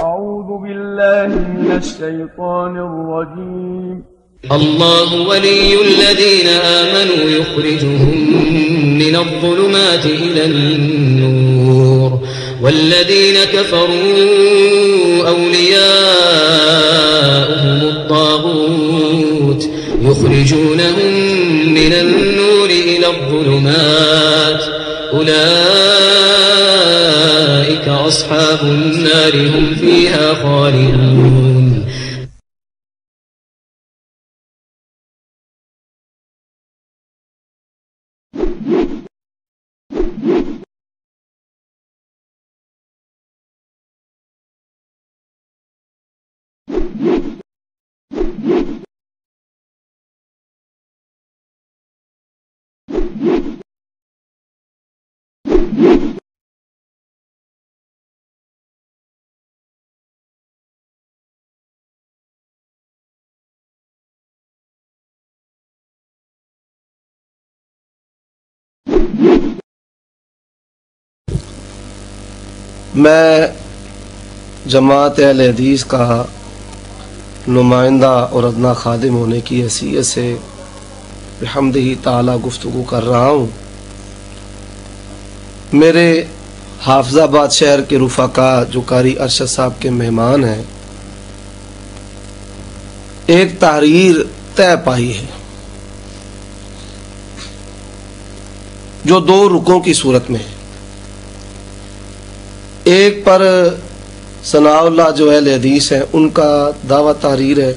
أعوذ بالله من الشيطان الرجيم. الله ولي الذين آمنوا يخرجهم من الظلمات إلى النور والذين كفروا أولياؤهم الطاغوت يخرجونهم من النور إلى الظلمات أولئك أصحاب النار هم فيها خالدون. میں جماعت اہل حدیث کا نمائندہ اور ادنا خادم ہونے کی حیثیت سے بحمدہ تعالی گفتگو کر رہا ہوں. میرے حافظ آباد شہر کے رفقا جو قاری ارشد صاحب کے مہمان ہیں، ایک تحریر طے پائی ہے جو 2 رکوں کی صورت میں ہے. ایک پر ثناء اللہ جو اہل حدیث ہیں ان کا دعویٰ تحریر ہے،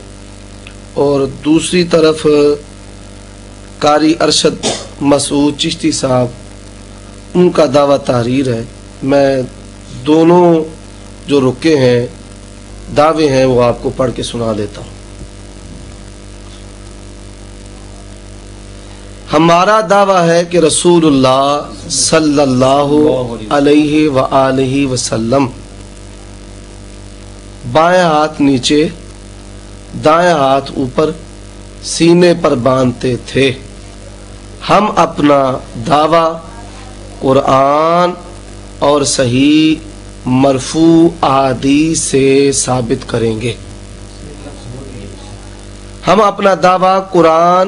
اور دوسری طرف قاری ارشد مسعود چشتی صاحب ان کا دعویٰ تحریر ہے. میں دونوں جو رکے ہیں دعوے ہیں وہ آپ کو پڑھ کے سنا دیتا ہوں. ہمارا دعویٰ ہے کہ رسول اللہ صلی اللہ علیہ وآلہ وسلم بائیں ہاتھ نیچے دائیں ہاتھ اوپر سینے پر باندھتے تھے. ہم اپنا دعویٰ قرآن اور صحیح مرفوع احادیث سے ثابت کریں گے. ہم اپنا دعویٰ قرآن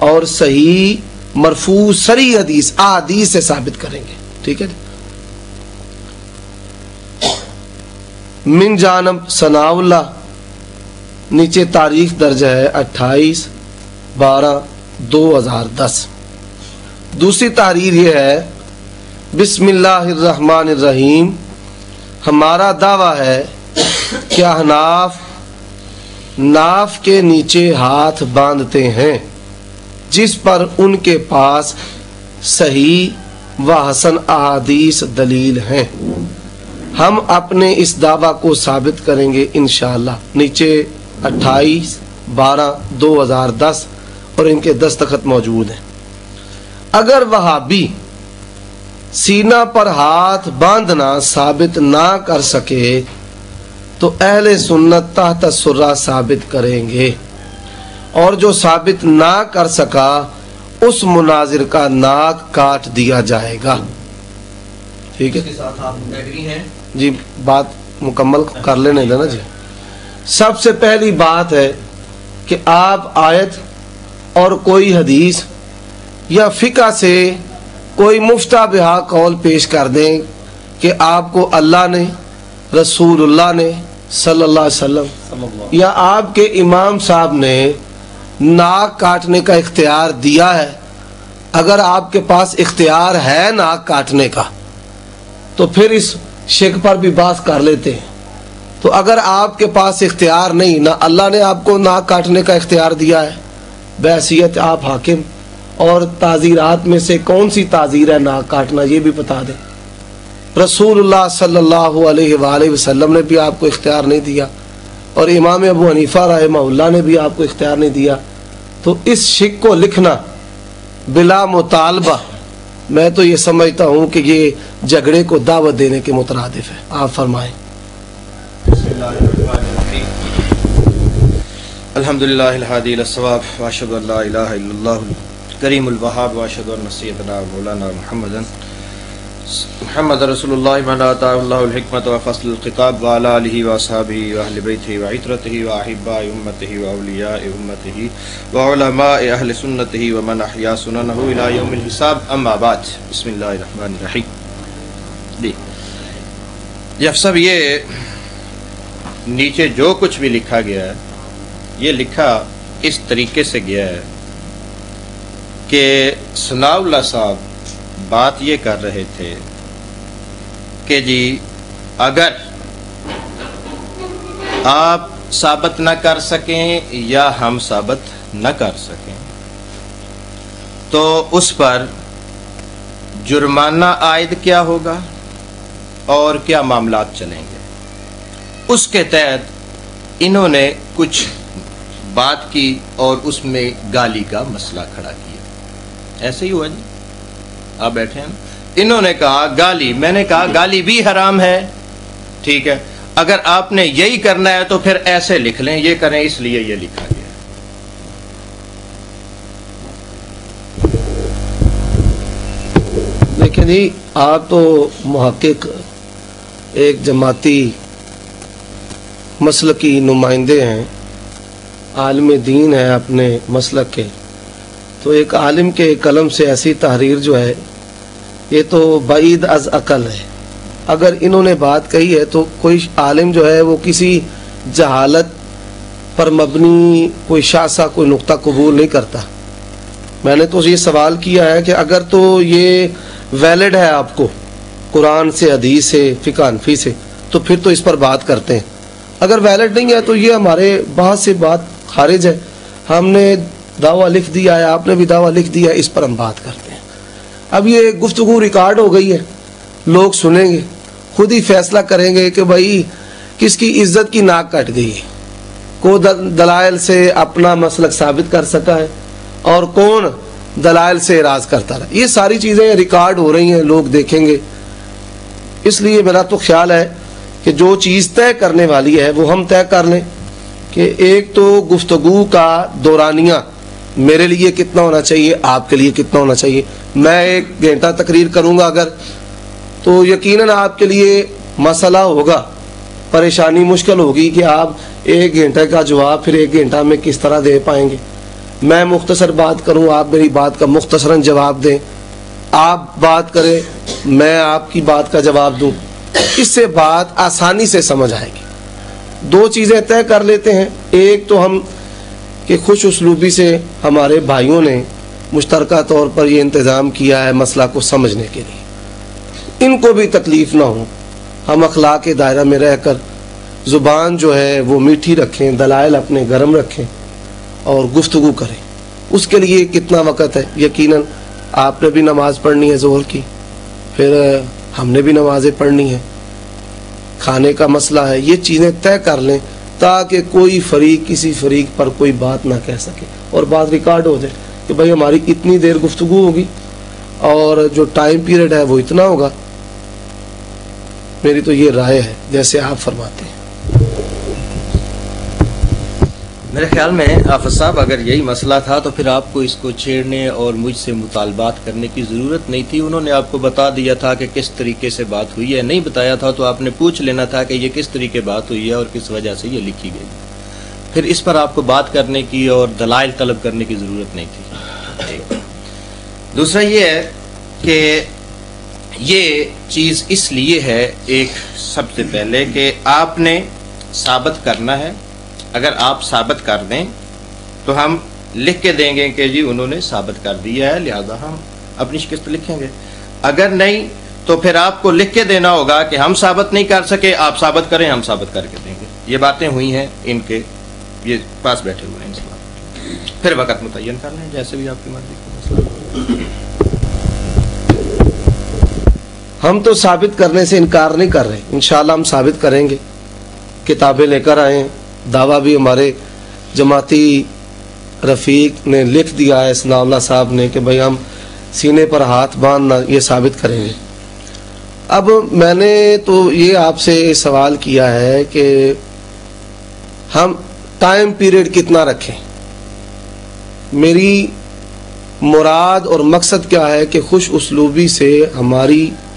اور صحیح مرفوع صریح حدیث احادیث سے ثابت کریں گے. ٹھیک ہے. من جانب ثناء اللہ، نیچے تاریخ درج ہے 28/12/2010. دوسری تحریر یہ ہے بسم اللہ الرحمن الرحیم. ہمارا دعویٰ ہے کہ احناف ناف کے نیچے ہاتھ باندھتے ہیں جس پر ان کے پاس صحیح و حسن احادیث دلیل ہیں. ہم اپنے اس دعویٰ کو ثابت کریں گے انشاءاللہ. نیچے 28/12/2010 اور ان کے دستخط موجود ہیں. اگر وہابی سینہ پر ہاتھ باندھنا ثابت نہ کر سکے تو اہل سنت تحت السرہ ثابت کریں گے، اور جو ثابت نہ کر سکا اس مناظر کا ناک کاٹ دیا جائے گا. ٹھیک ہے جی، بات مکمل کر لینے دینا جی. سب سے پہلی بات ہے کہ آپ آیت اور کوئی حدیث یا فقہ سے کوئی مفتہ بہا قول پیش کر دیں کہ آپ کو اللہ نے، رسول اللہ نے صلی اللہ علیہ وسلم یا آپ کے امام صاحب نے ناک کاٹنے کا اختیار دیا ہے. اگر آپ کے پاس اختیار ہے ناک کاٹنے کا تو پھر اس شک پر بھی بات کر لیتے ہیں. تو اگر آپ کے پاس اختیار نہیں، نہ اللہ نے آپ کو ناک کاٹنے کا اختیار دیا ہے بحیثیت آپ حاکم، اور تعزیرات میں سے کون سی تعزیر ہے ناک کاٹنا یہ بھی بتا دیں. رسول اللہ صلی اللہ علیہ وآلہ وسلم نے بھی آپ کو اختیار نہیں دیا، اور امام ابو حنیفہ رحمہ اللہ نے بھی آپ کو اختیار نہیں دیا. تو اس شک کو لکھنا بلا مطالبہ میں تو یہ سمجھتا ہوں کہ یہ جھگڑے کو دعوت دینے کے مترادف ہے. آپ فرمائیں. الحمدللہ الہادی للصواب واشہد ان لا الہ الا اللہ کریم الوہاب واشہد ان سیدنا مولانا محمد محمد رسول اللہ من آتاہ اللہ الحکمت و فصل الخطاب وعلی آلہ واصحابہ واہل بیتہ وعترتہ واحباء امتہ واولیاء امتہ وعلماء اہل سنتہ ومن احیا سننہ الی یوم الحساب. اما بعد، بسم اللہ الرحمن الرحیم. صاحب یہ نیچے جو کچھ بھی لکھا گیا ہے یہ لکھا اس طریقے سے گیا ہے کہ ثناء اللہ صاحب بات یہ کر رہے تھے کہ جی اگر آپ ثابت نہ کر سکیں یا ہم ثابت نہ کر سکیں تو اس پر جرمانہ عائد کیا ہوگا اور کیا معاملات چلیں گے. اس کے تحت انہوں نے کچھ بات کی اور اس میں گالی کا مسئلہ کھڑا کیا. ایسے ہی ہوا جی، آپ بیٹھے ہیں. انہوں نے کہا گالی، میں نے کہا گالی بھی حرام ہے. ٹھیک ہے، اگر آپ نے یہی کرنا ہے تو پھر ایسے لکھ لیں، یہ کریں، اس لیے یہ لکھا گیا. لیکن جی آپ تو محقق، ایک جماعتی مسلک کی نمائندے ہیں، عالم دین ہیں اپنے مسلک کے، تو ایک عالم کے قلم سے ایسی تحریر جو ہے یہ تو بعید از عقل ہے. اگر انہوں نے بات کہی ہے تو کوئی عالم جو ہے وہ کسی جہالت پر مبنی کوئی شاذہ کوئی نقطہ قبول نہیں کرتا. میں نے تو یہ سوال کیا ہے کہ اگر تو یہ ویلڈ ہے آپ کو قرآن سے، حدیث سے، فقہ حنفی سے، تو پھر تو اس پر بات کرتے ہیں. اگر ویلڈ نہیں ہے تو یہ ہمارے بحث سے بات خارج ہے. ہم نے دعویٰ لکھ دیا ہے، آپ نے بھی دعویٰ لکھ دیا ہے، اس پر ہم بات کرتے ہیں. اب یہ گفتگو ریکارڈ ہو گئی ہے، لوگ سنیں گے، خود ہی فیصلہ کریں گے کہ بھائی کس کی عزت کی ناک کٹ گئی ہے، کو دلائل سے اپنا مسلک ثابت کر سکا ہے اور کون دلائل سے اعراض کرتا رہا. یہ ساری چیزیں ریکارڈ ہو رہی ہیں، لوگ دیکھیں گے. اس لیے میرا تو خیال ہے کہ جو چیز طے کرنے والی ہے وہ ہم طے کر لیں کہ ایک تو گفتگو کا دورانیہ میرے لیے کتنا ہونا چاہیے، آپ کے لیے کتنا ہونا چاہیے. میں 1 گھنٹہ تقریر کروں گا اگر، تو یقیناً آپ کے لیے مسئلہ ہوگا، پریشانی مشکل ہوگی کہ آپ 1 گھنٹے کا جواب پھر 1 گھنٹہ میں کس طرح دے پائیں گے. میں مختصر بات کروں، آپ میری بات کا مختصراً جواب دیں، آپ بات کریں، میں آپ کی بات کا جواب دوں. اس سے بات آسانی سے سمجھ آئے گی. 2 چیزیں طے کر لیتے ہیں. ایک تو ہم کہ خوش اسلوبی سے ہمارے بھائیوں نے مشترکہ طور پر یہ انتظام کیا ہے مسئلہ کو سمجھنے کے لیے، ان کو بھی تکلیف نہ ہو. ہم اخلاق کے دائرہ میں رہ کر زبان جو ہے وہ میٹھی رکھیں، دلائل اپنے گرم رکھیں اور گفتگو کریں. اس کے لیے کتنا وقت ہے؟ یقیناً آپ نے بھی نماز پڑھنی ہے ظہر کی، پھر ہم نے بھی نمازیں پڑھنی ہے، کھانے کا مسئلہ ہے. یہ چیزیں طے کر لیں تاکہ کوئی فریق کسی فریق پر کوئی بات نہ کہہ سکے اور بات ریکارڈ ہو جائے کہ بھائی ہماری اتنی دیر گفتگو ہوگی اور جو ٹائم پیریڈ ہے وہ اتنا ہوگا. میری تو یہ رائے ہے جیسے آپ فرماتے ہیں. میرے خیال میں حافظ صاحب اگر یہی مسئلہ تھا تو پھر آپ کو اس کو چھیڑنے اور مجھ سے مطالبات کرنے کی ضرورت نہیں تھی. انہوں نے آپ کو بتا دیا تھا کہ کس طریقے سے بات ہوئی ہے. نہیں بتایا تھا تو آپ نے پوچھ لینا تھا کہ یہ کس طریقے بات ہوئی ہے اور کس وجہ سے یہ لکھی گئی. پھر اس پر آپ کو بات کرنے کی اور دلائل طلب کرنے کی ضرورت نہیں تھی. دوسرا یہ ہے کہ یہ چیز اس لیے ہے، ایک سب سے پہلے کہ آپ نے ثابت کرنا ہے. اگر آپ ثابت کر دیں تو ہم لکھ کے دیں گے کہ جی انہوں نے ثابت کر دیا ہے، لہذا ہم اپنی شکست لکھیں گے. اگر نہیں تو پھر آپ کو لکھ کے دینا ہوگا کہ ہم ثابت نہیں کر سکے، آپ ثابت کریں، ہم ثابت کر کے دیں گے. یہ باتیں ہوئی ہیں، ان کے یہ پاس بیٹھے ہوئے ہیں. پھر وقت متعین کر لیں جیسے بھی آپ کی مرضی. ہم تو ثابت کرنے سے انکار نہیں کر رہے، انشاءاللہ ہم ثابت کریں گے. کتابیں لے کر آئیں، دعویٰ بھی ہمارے جماعتی رفیق نے لکھ دیا ہے، ثناء اللہ صاحب نے، کہ بھئی ہم سینے پر ہاتھ باندھنا یہ ثابت کریں گے. اب میں نے تو یہ آپ سے سوال کیا ہے کہ ہم ٹائم پیریڈ کتنا رکھیں. میری مراد اور مقصد کیا ہے کہ خوش اسلوبی سے ہماری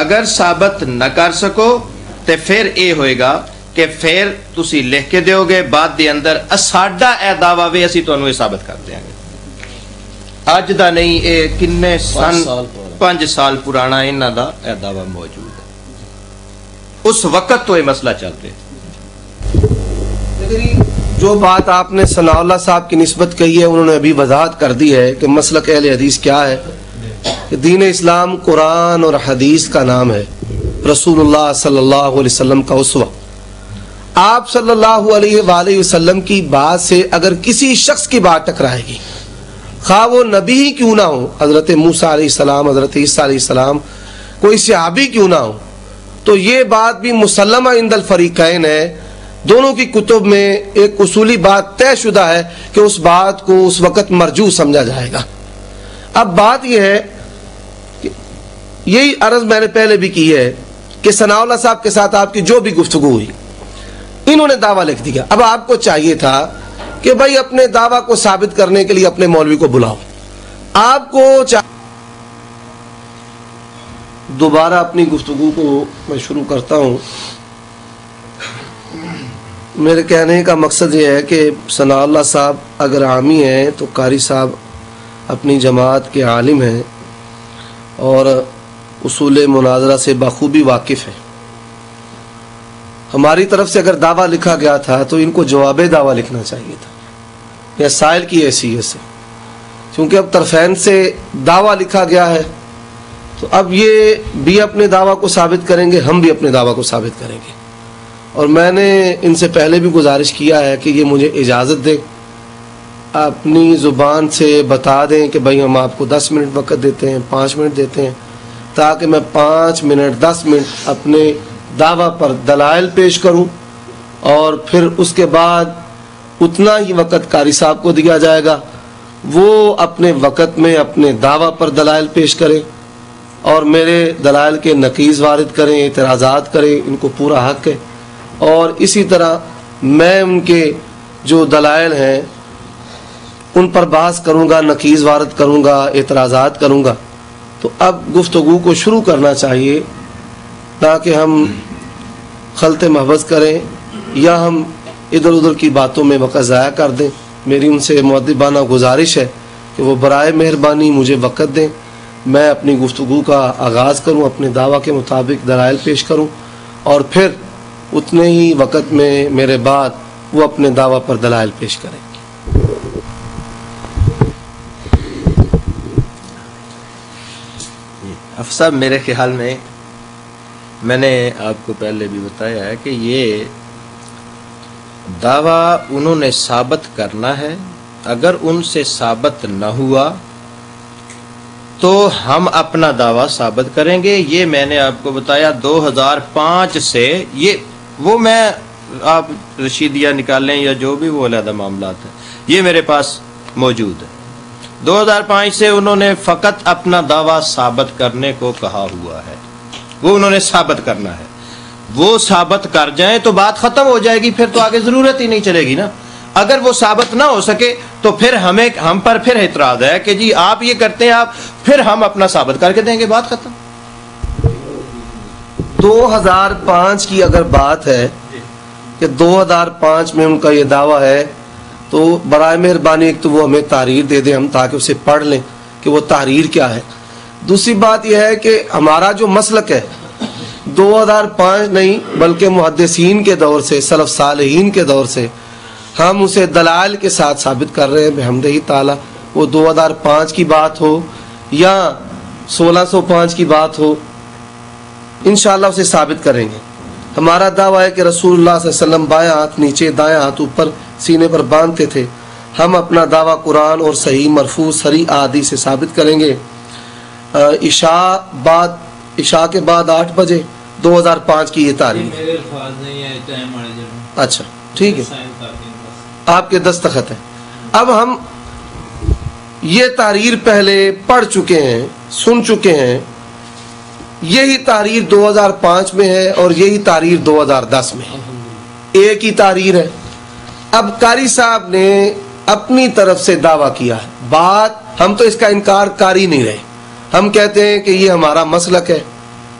اگر ثابت نہ کر سکو تے پھر اے ہوئے گا کہ پھر تسی لکھ کے دیو گے بعد دے اندر ساڈا اے دعویٰ وے اسی تانوں اے ثابت کر دیاں گے. اج دا نہیں اے کنے سن 5 سال پرانا انہاں دا اے دعویٰ موجود ہے. اس وقت تو یہ مسئلہ چل رہا ہے. جو بات آپ نے ثناء اللہ صاحب کی نسبت کہی ہے انہوں نے ابھی وضاحت کر دی ہے کہ مسلک اہل حدیث کیا ہے کہ دین اسلام قرآن اور حدیث کا نام ہے. رسول اللہ صلی اللہ علیہ وسلم کا اسوہ. آپ صلی اللہ علیہ وآلہ وسلم کی بات سے اگر کسی شخص کی بات ٹکرائے گی خواہ وہ نبی ہی کیوں نہ ہو, حضرت موسیٰ علیہ السلام, حضرت عیسیٰ علیہ السلام, کوئی صحابی کیوں نہ ہو, تو یہ بات بھی مسلمہ عند الفریقین ہے. دونوں کی کتب میں ایک اصولی بات طے شدہ ہے کہ اس بات کو اس وقت مرجو سمجھا جائے گا. اب بات یہ ہے کہ یہی عرض میں نے پہلے بھی کی ہے کہ ثناء اللہ صاحب کے ساتھ آپ کی جو بھی گفتگو ہوئی انہوں نے دعویٰ لکھ دیا. اب آپ کو چاہیے تھا کہ بھائی اپنے دعویٰ کو ثابت کرنے کے لیے اپنے مولوی کو بلاؤ. آپ کو دوبارہ اپنی گفتگو کو میں شروع کرتا ہوں. میرے کہنے کا مقصد یہ ہے کہ ثناء اللہ صاحب اگر عامی ہیں تو قاری صاحب اپنی جماعت کے عالم ہیں اور اصول مناظرہ سے بخوبی واقف ہیں. ہماری طرف سے اگر دعویٰ لکھا گیا تھا تو ان کو جواب دعویٰ لکھنا چاہیے تھا یا سائل کی حیثیت سے, کیونکہ اب طرفین سے دعویٰ لکھا گیا ہے تو اب یہ بھی اپنے دعویٰ کو ثابت کریں گے, ہم بھی اپنے دعویٰ کو ثابت کریں گے. اور میں نے ان سے پہلے بھی گزارش کیا ہے کہ یہ مجھے اجازت دیں, اپنی زبان سے بتا دیں کہ بھائی ہم آپ کو 10 منٹ وقت دیتے ہیں, 5 منٹ دیتے ہیں, تاکہ میں 5 منٹ 10 منٹ اپنے دعویٰ پر دلائل پیش کروں اور پھر اس کے بعد اتنا ہی وقت قاری صاحب کو دیا جائے گا, وہ اپنے وقت میں اپنے دعویٰ پر دلائل پیش کریں اور میرے دلائل کے نقیض وارد کریں, اعتراضات کریں, ان کو پورا حق ہے. اور اسی طرح میں ان کے جو دلائل ہیں ان پر بحث کروں گا, نقیض وارد کروں گا, اعتراضات کروں گا. تو اب گفتگو کو شروع کرنا چاہیے تاکہ ہم خلط محبت کریں یا ہم ادھر ادھر کی باتوں میں وقت ضائع کر دیں. میری ان سے مؤدبانہ گزارش ہے کہ وہ برائے مہربانی مجھے وقت دیں, میں اپنی گفتگو کا آغاز کروں, اپنے دعویٰ کے مطابق دلائل پیش کروں اور پھر اتنے ہی وقت میں میرے بعد وہ اپنے دعویٰ پر دلائل پیش کریں. حافظ صاحب میرے خیال میں نے آپ کو پہلے بھی بتایا ہے کہ یہ دعویٰ انہوں نے ثابت کرنا ہے. اگر ان سے ثابت نہ ہوا تو ہم اپنا دعویٰ ثابت کریں گے. یہ میں نے آپ کو بتایا 2005 سے, یہ وہ میں آپ رشیدیہ نکالیں یا جو بھی وہ علیحدہ معاملات ہیں یہ میرے پاس موجود ہے. 2005 سے انہوں نے فقط اپنا دعویٰ ثابت کرنے کو کہا ہوا ہے, وہ انہوں نے ثابت کرنا ہے. وہ ثابت کر جائیں تو بات ختم ہو جائے گی, پھر تو آگے ضرورت ہی نہیں چلے گی نا. اگر وہ ثابت نہ ہو سکے تو پھر ہم پر پھر اعتراض ہے کہ جی آپ یہ کرتے ہیں, آپ پھر ہم اپنا ثابت کر کے دیں گے, بات ختم. 2005 کی اگر بات ہے کہ 2005 میں ان کا یہ دعویٰ ہے تو برائے مہربانی ایک تو وہ ہمیں تحریر دے دیں ہم تاکہ اسے پڑھ لیں کہ وہ تحریر کیا ہے. دوسری بات یہ ہے کہ ہمارا جو مسلک ہے 2005 نہیں بلکہ محدثین کے دور سے, سلف صالحین کے دور سے ہم اسے دلائل کے ساتھ ثابت کر رہے ہیں بحمدہ تعالی. وہ 2005 کی بات ہو یا 1605 کی بات ہو, انشاءاللہ اسے ثابت کریں گے. ہمارا دعویٰ ہے کہ رسول اللہ صلی اللہ علیہ وسلم بائیں ہاتھ نیچے دائیں ہاتھ اوپر سینے پر باندھتے تھے. ہم اپنا دعویٰ قرآن اور صحیح مرفوع صریح احادیث سے ثابت کریں گے. عشاء کے بعد 8 بجے 2005 کی یہ تاریخ. اچھا ٹھیک ہے, آپ کے دستخط ہیں. اب ہم یہ تحریر پہلے پڑھ چکے ہیں, سن چکے ہیں. یہی تحریر 2005 میں ہے اور یہی تحریر 2010 میں ہے, ایک ہی تحریر ہے. اب قاری صاحب نے اپنی طرف سے دعویٰ کیا ہے, بات ہم تو اس کا انکار کر ہی نہیں رہے. ہم کہتے ہیں کہ یہ ہمارا مسلک ہے,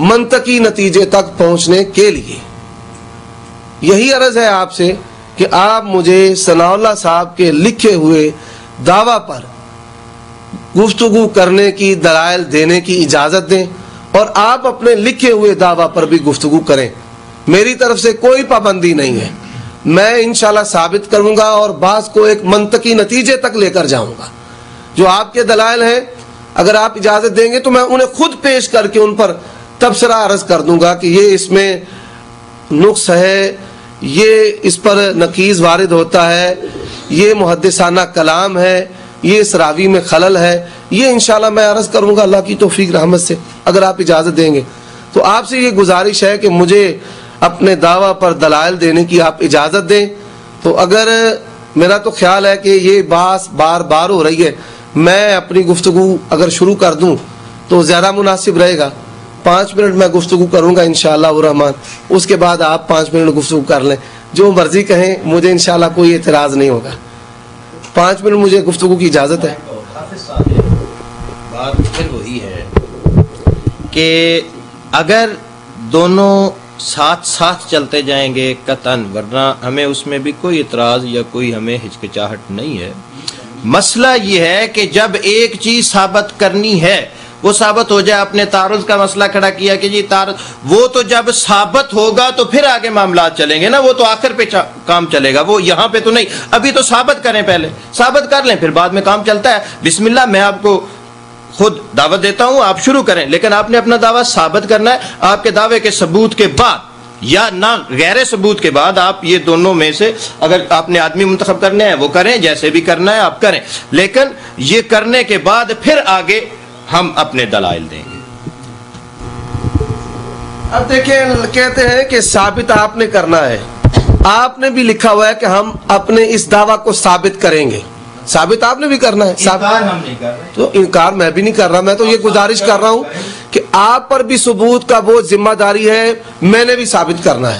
منطقی نتیجے تک پہنچنے کے لیے. یہی عرض ہے آپ سے کہ آپ مجھے ثناء اللہ صاحب کے لکھے ہوئے دعویٰ پر گفتگو کرنے کی دلائل دینے کی اجازت دیں اور آپ اپنے لکھے ہوئے دعویٰ پر بھی گفتگو کریں. میری طرف سے کوئی پابندی نہیں ہے. میں انشاءاللہ ثابت کروں گا اور بحث کو ایک منطقی نتیجے تک لے کر جاؤں گا. جو آپ کے دلائل ہیں اگر آپ اجازت دیں گے تو میں انہیں خود پیش کر کے ان پر تبصرہ عرض کر دوں گا کہ یہ اس میں نقص ہے, یہ اس پر نقیض وارد ہوتا ہے, یہ محدثانہ کلام ہے, یہ اس راوی میں خلل ہے. یہ انشاءاللہ میں عرض کروں گا اللہ کی توفیق رحمت سے اگر آپ اجازت دیں گے. تو آپ سے یہ گزارش ہے کہ مجھے اپنے دعویٰ پر دلائل دینے کی آپ اجازت دیں. تو اگر میرا تو خیال ہے کہ یہ بات بار بار ہو رہی ہے, میں اپنی گفتگو اگر شروع کر دوں تو زیادہ مناسب رہے گا. 5 منٹ میں گفتگو کروں گا انشاءاللہ الرحمن, اس کے بعد آپ 5 منٹ گفتگو کر لیں, جو مرضی کہیں, مجھے انشاءاللہ کوئی اعتراض نہیں ہوگا. 5 منٹ مجھے گفتگو کی اجازت ہے. بات پھر وہی ہے کہ اگر دونوں ساتھ ساتھ چلتے جائیں گے قطعاً, ورنہ ہمیں اس میں بھی کوئی اعتراض یا کوئی ہمیں ہچکچاہٹ نہیں ہے. مسئلہ یہ ہے کہ جب ایک چیز ثابت کرنی ہے وہ ثابت ہو جائے. آپ نے تعارض کا مسئلہ کھڑا کیا کہ جی تعارض, وہ تو جب ثابت ہوگا تو پھر آگے معاملات چلیں گے نا, وہ تو آخر پہ کام چلے گا, وہ یہاں پہ تو نہیں. ابھی تو ثابت کریں, پہلے ثابت کر لیں, پھر بعد میں کام چلتا ہے. بسم اللہ, میں آپ کو خود دعوت دیتا ہوں, آپ شروع کریں, لیکن آپ نے اپنا دعویٰ ثابت کرنا ہے. آپ کے دعوے کے ثبوت کے بعد یا نہ غیر ثبوت کے بعد آپ یہ دونوں میں سے اگر آپ نے آدمی منتخب کرنے ہیں وہ کریں, جیسے بھی کرنا ہے آپ کریں, لیکن یہ کرنے کے بعد پھر آگے ہم اپنے دلائل دیں گے. اب دیکھیں, کہتے ہیں کہ ثابت آپ نے کرنا ہے. آپ نے بھی لکھا ہوا ہے کہ ہم اپنے اس دعویٰ کو ثابت کریں گے. ثابت آپ نے بھی کرنا ہے. انکار ہم نہیں کر رہے, تو انکار میں بھی نہیں کر رہا. میں تو یہ گزارش کر رہا ہوں کہ آپ پر بھی ثبوت کا وہ ذمہ داری ہے, میں نے بھی ثابت کرنا ہے,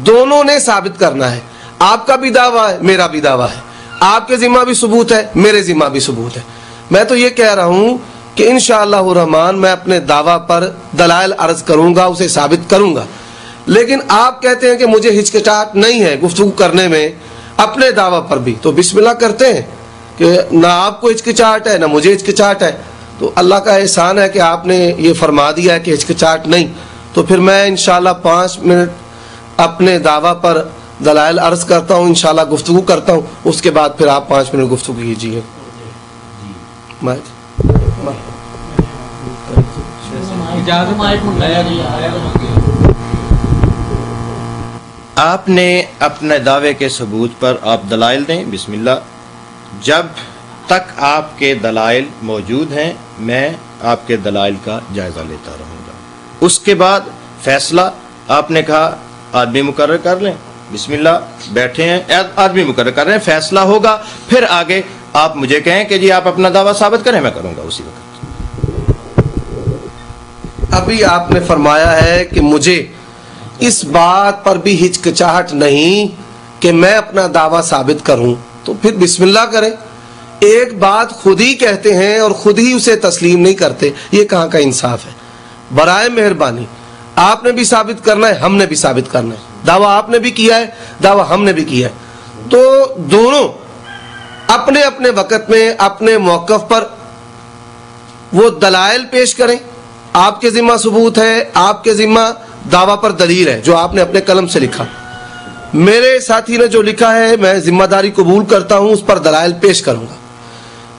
دونوں نے ثابت کرنا ہے. آپ کا بھی دعویٰ ہے, میرا بھی دعویٰ ہے, آپ کے ذمہ بھی ثبوت ہے, میرے ذمہ بھی ثبوت ہے. میں تو یہ کہہ رہا ہوں کہ انشاءاللہ الرحمن میں اپنے دعویٰ پر دلائل عرض کروں گا, اسے ثابت کروں گا. لیکن آپ کہتے ہیں کہ مجھے ہچکچاہٹ نہیں ہے گفتگو کرنے میں اپنے دعویٰ پر بھی, تو بسم اللہ کرتے ہیں کہ نہ آپ کو ہچکچاہٹ ہے نہ مجھے ہچکچاہٹ ہے. تو اللہ کا احسان ہے کہ آپ نے یہ فرما دیا ہے کہ ہچکچاہٹ نہیں. تو پھر میں انشاءاللہ 5 منٹ اپنے دعویٰ پر دلائل عرض کرتا ہوں, انشاءاللہ گفتگو کرتا ہوں, اس کے بعد پھر آپ 5 منٹ گفتگو کیجیے. آپ نے اپنے دعوے کے ثبوت پر آپ دلائل دیں. بسم اللہ. جب تک آپ کے دلائل موجود ہیں میں آپ کے دلائل کا جائزہ لیتا رہوں گا. اس کے بعد فیصلہ, آپ نے کہا آدمی مقرر کر لیں, بسم اللہ, بیٹھے ہیں, آدمی مقرر کر رہے ہیں, فیصلہ ہوگا, پھر آگے آپ مجھے کہیں کہ جی آپ اپنا دعویٰ ثابت کریں, میں کروں گا اسی وقت. ابھی آپ نے فرمایا ہے کہ مجھے اس بات پر بھی ہچکچاہٹ نہیں کہ میں اپنا دعویٰ ثابت کروں, تو پھر بسم اللہ کریں. ایک بات خود ہی کہتے ہیں اور خود ہی اسے تسلیم نہیں کرتے, یہ کہاں کا انصاف ہے؟ برائے مہربانی آپ نے بھی ثابت کرنا ہے, ہم نے بھی ثابت کرنا ہے. دعویٰ آپ نے بھی کیا ہے, دعویٰ ہم نے بھی کیا ہے, تو دونوں اپنے اپنے وقت میں اپنے موقف پر وہ دلائل پیش کریں. آپ کے ذمہ ثبوت ہے, آپ کے ذمہ دعویٰ پر دلیل ہے جو آپ نے اپنے قلم سے لکھا. میرے ساتھی نے جو لکھا ہے میں ذمہ داری قبول کرتا ہوں, اس پر دلائل پیش کروں گا.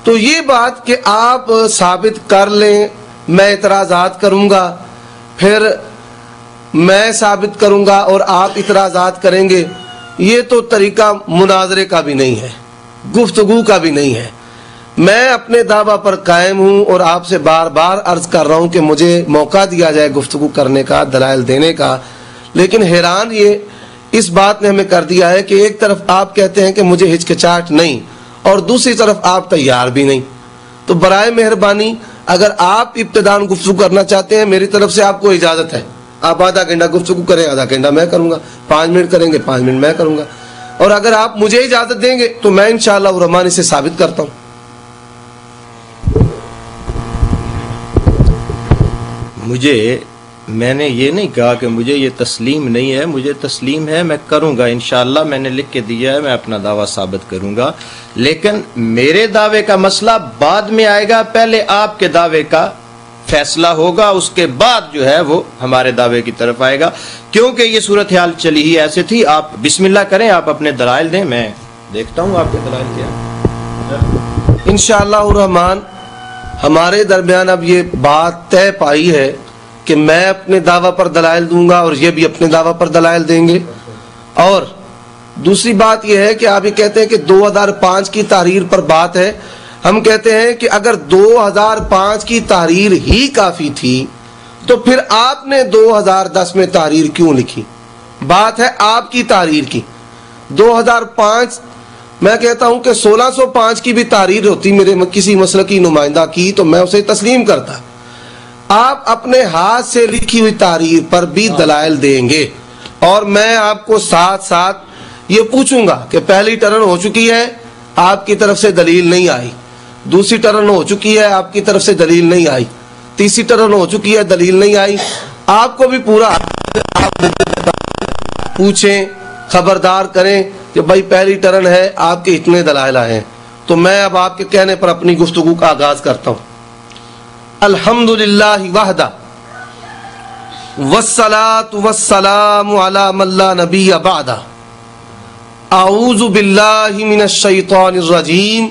تو یہ بات کہ آپ ثابت کر لیں, میں اعتراضات کروں گا, پھر میں ثابت کروں گا اور آپ اعتراضات کریں گے, یہ تو طریقہ مناظرے کا بھی نہیں ہے, گفتگو کا بھی نہیں ہے. میں اپنے دعویٰ پر قائم ہوں اور آپ سے بار بار عرض کر رہا ہوں کہ مجھے موقع دیا جائے گفتگو کرنے کا, دلائل دینے کا. لیکن حیران یہ اس بات نے ہمیں کر دیا ہے کہ ایک طرف آپ کہتے ہیں کہ مجھے ہچکچاہٹ نہیں اور دوسری طرف آپ تیار بھی نہیں. تو برائے مہربانی اگر آپ ابتداً گفتگو کرنا چاہتے ہیں, میری طرف سے آپ کو اجازت ہے, آپ آدھا گھنٹہ گفتگو کریں, آدھا گھنٹہ میں کروں گا, 5 منٹ کریں گے 5 منٹ میں کروں گا. اور اگر آپ مجھے اجازت دیں گے تو میں انشاءاللہ الرحمن اسے ثابت کرتا ہوں. مجھے میں نے یہ نہیں کہا کہ مجھے یہ تسلیم نہیں ہے، مجھے تسلیم ہے، میں کروں گا انشاءاللہ، میں نے لکھ کے دیا ہے، میں اپنا دعویٰ ثابت کروں گا، لیکن میرے دعوے کا مسئلہ بعد میں آئے گا، پہلے آپ کے دعوے کا فیصلہ ہوگا، اس کے بعد جو ہے وہ ہمارے دعوے کی طرف آئے گا، کیونکہ یہ صورتحال چلی ہی ایسے تھی۔ آپ بسم اللہ کریں، آپ اپنے دلائل دیں، میں دیکھتا ہوں آپ کے دلائل کیا۔ انشاءاللہ الرحمن ہمارے درمیان اب یہ بات طے پائی ہے کہ میں اپنے دعویٰ پر دلائل دوں گا اور یہ بھی اپنے دعویٰ پر دلائل دیں گے۔ اور دوسری بات یہ ہے کہ آپ یہ کہتے ہیں کہ 2005 کی تحریر پر بات ہے، ہم کہتے ہیں کہ اگر 2005 کی تحریر ہی کافی تھی تو پھر آپ نے 2010 میں تحریر کیوں لکھی؟ بات ہے آپ کی تحریر کی۔ 2005 میں کہتا ہوں کہ 1605 کی بھی تحریر ہوتی میرے کسی مسلکی نمائندہ کی تو میں اسے تسلیم کرتا۔ آپ اپنے ہاتھ سے لکھی ہوئی تحریر پر بھی دلائل دیں گے، اور میں آپ کو ساتھ ساتھ یہ پوچھوں گا کہ پہلی ٹرن ہو چکی ہے، آپ کی طرف سے دلیل نہیں آئی، دوسری ٹرن ہو چکی ہے، آپ کی طرف سے دلیل نہیں آئی، تیسری ٹرن ہو چکی ہے، دلیل نہیں آئی، آپ کو بھی پورا پوچھیں، خبردار کریں کہ بھائی پہلی ٹرن ہے، آپ کے اتنے دلائل آئے ہیں۔ تو میں اب آپ کے کہنے پر اپنی گفتگو کا آغاز کرتا ہوں۔ الحمدللہ وحدہ والصلاة والسلام علی من لا نبی بعدہ، اعوذ باللہ من الشیطان الرجیم،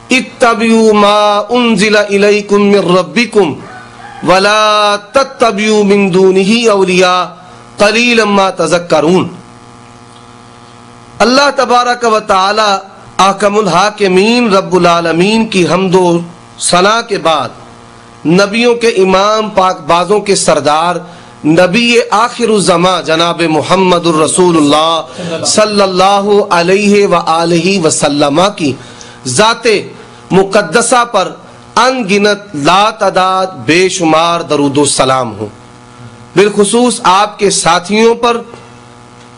اتبعوا ما انزل الیکم من ربکم ولا تتبعوا من دونہ اولیاء قلیلا ما تذکرون۔ اللہ تبارک و تعالی احکم الحاکمین رب العالمین کی حمد و ثنا کے بعد نبیوں کے امام، پاک بازوں کے سردار، نبی آخر الزمان جناب محمد الرسول اللہ صلی اللہ علیہ وآلہ وسلم کی ذات مقدسہ پر ان گنت لا تعداد بے شمار درود و سلام ہوں، بالخصوص آپ کے ساتھیوں پر،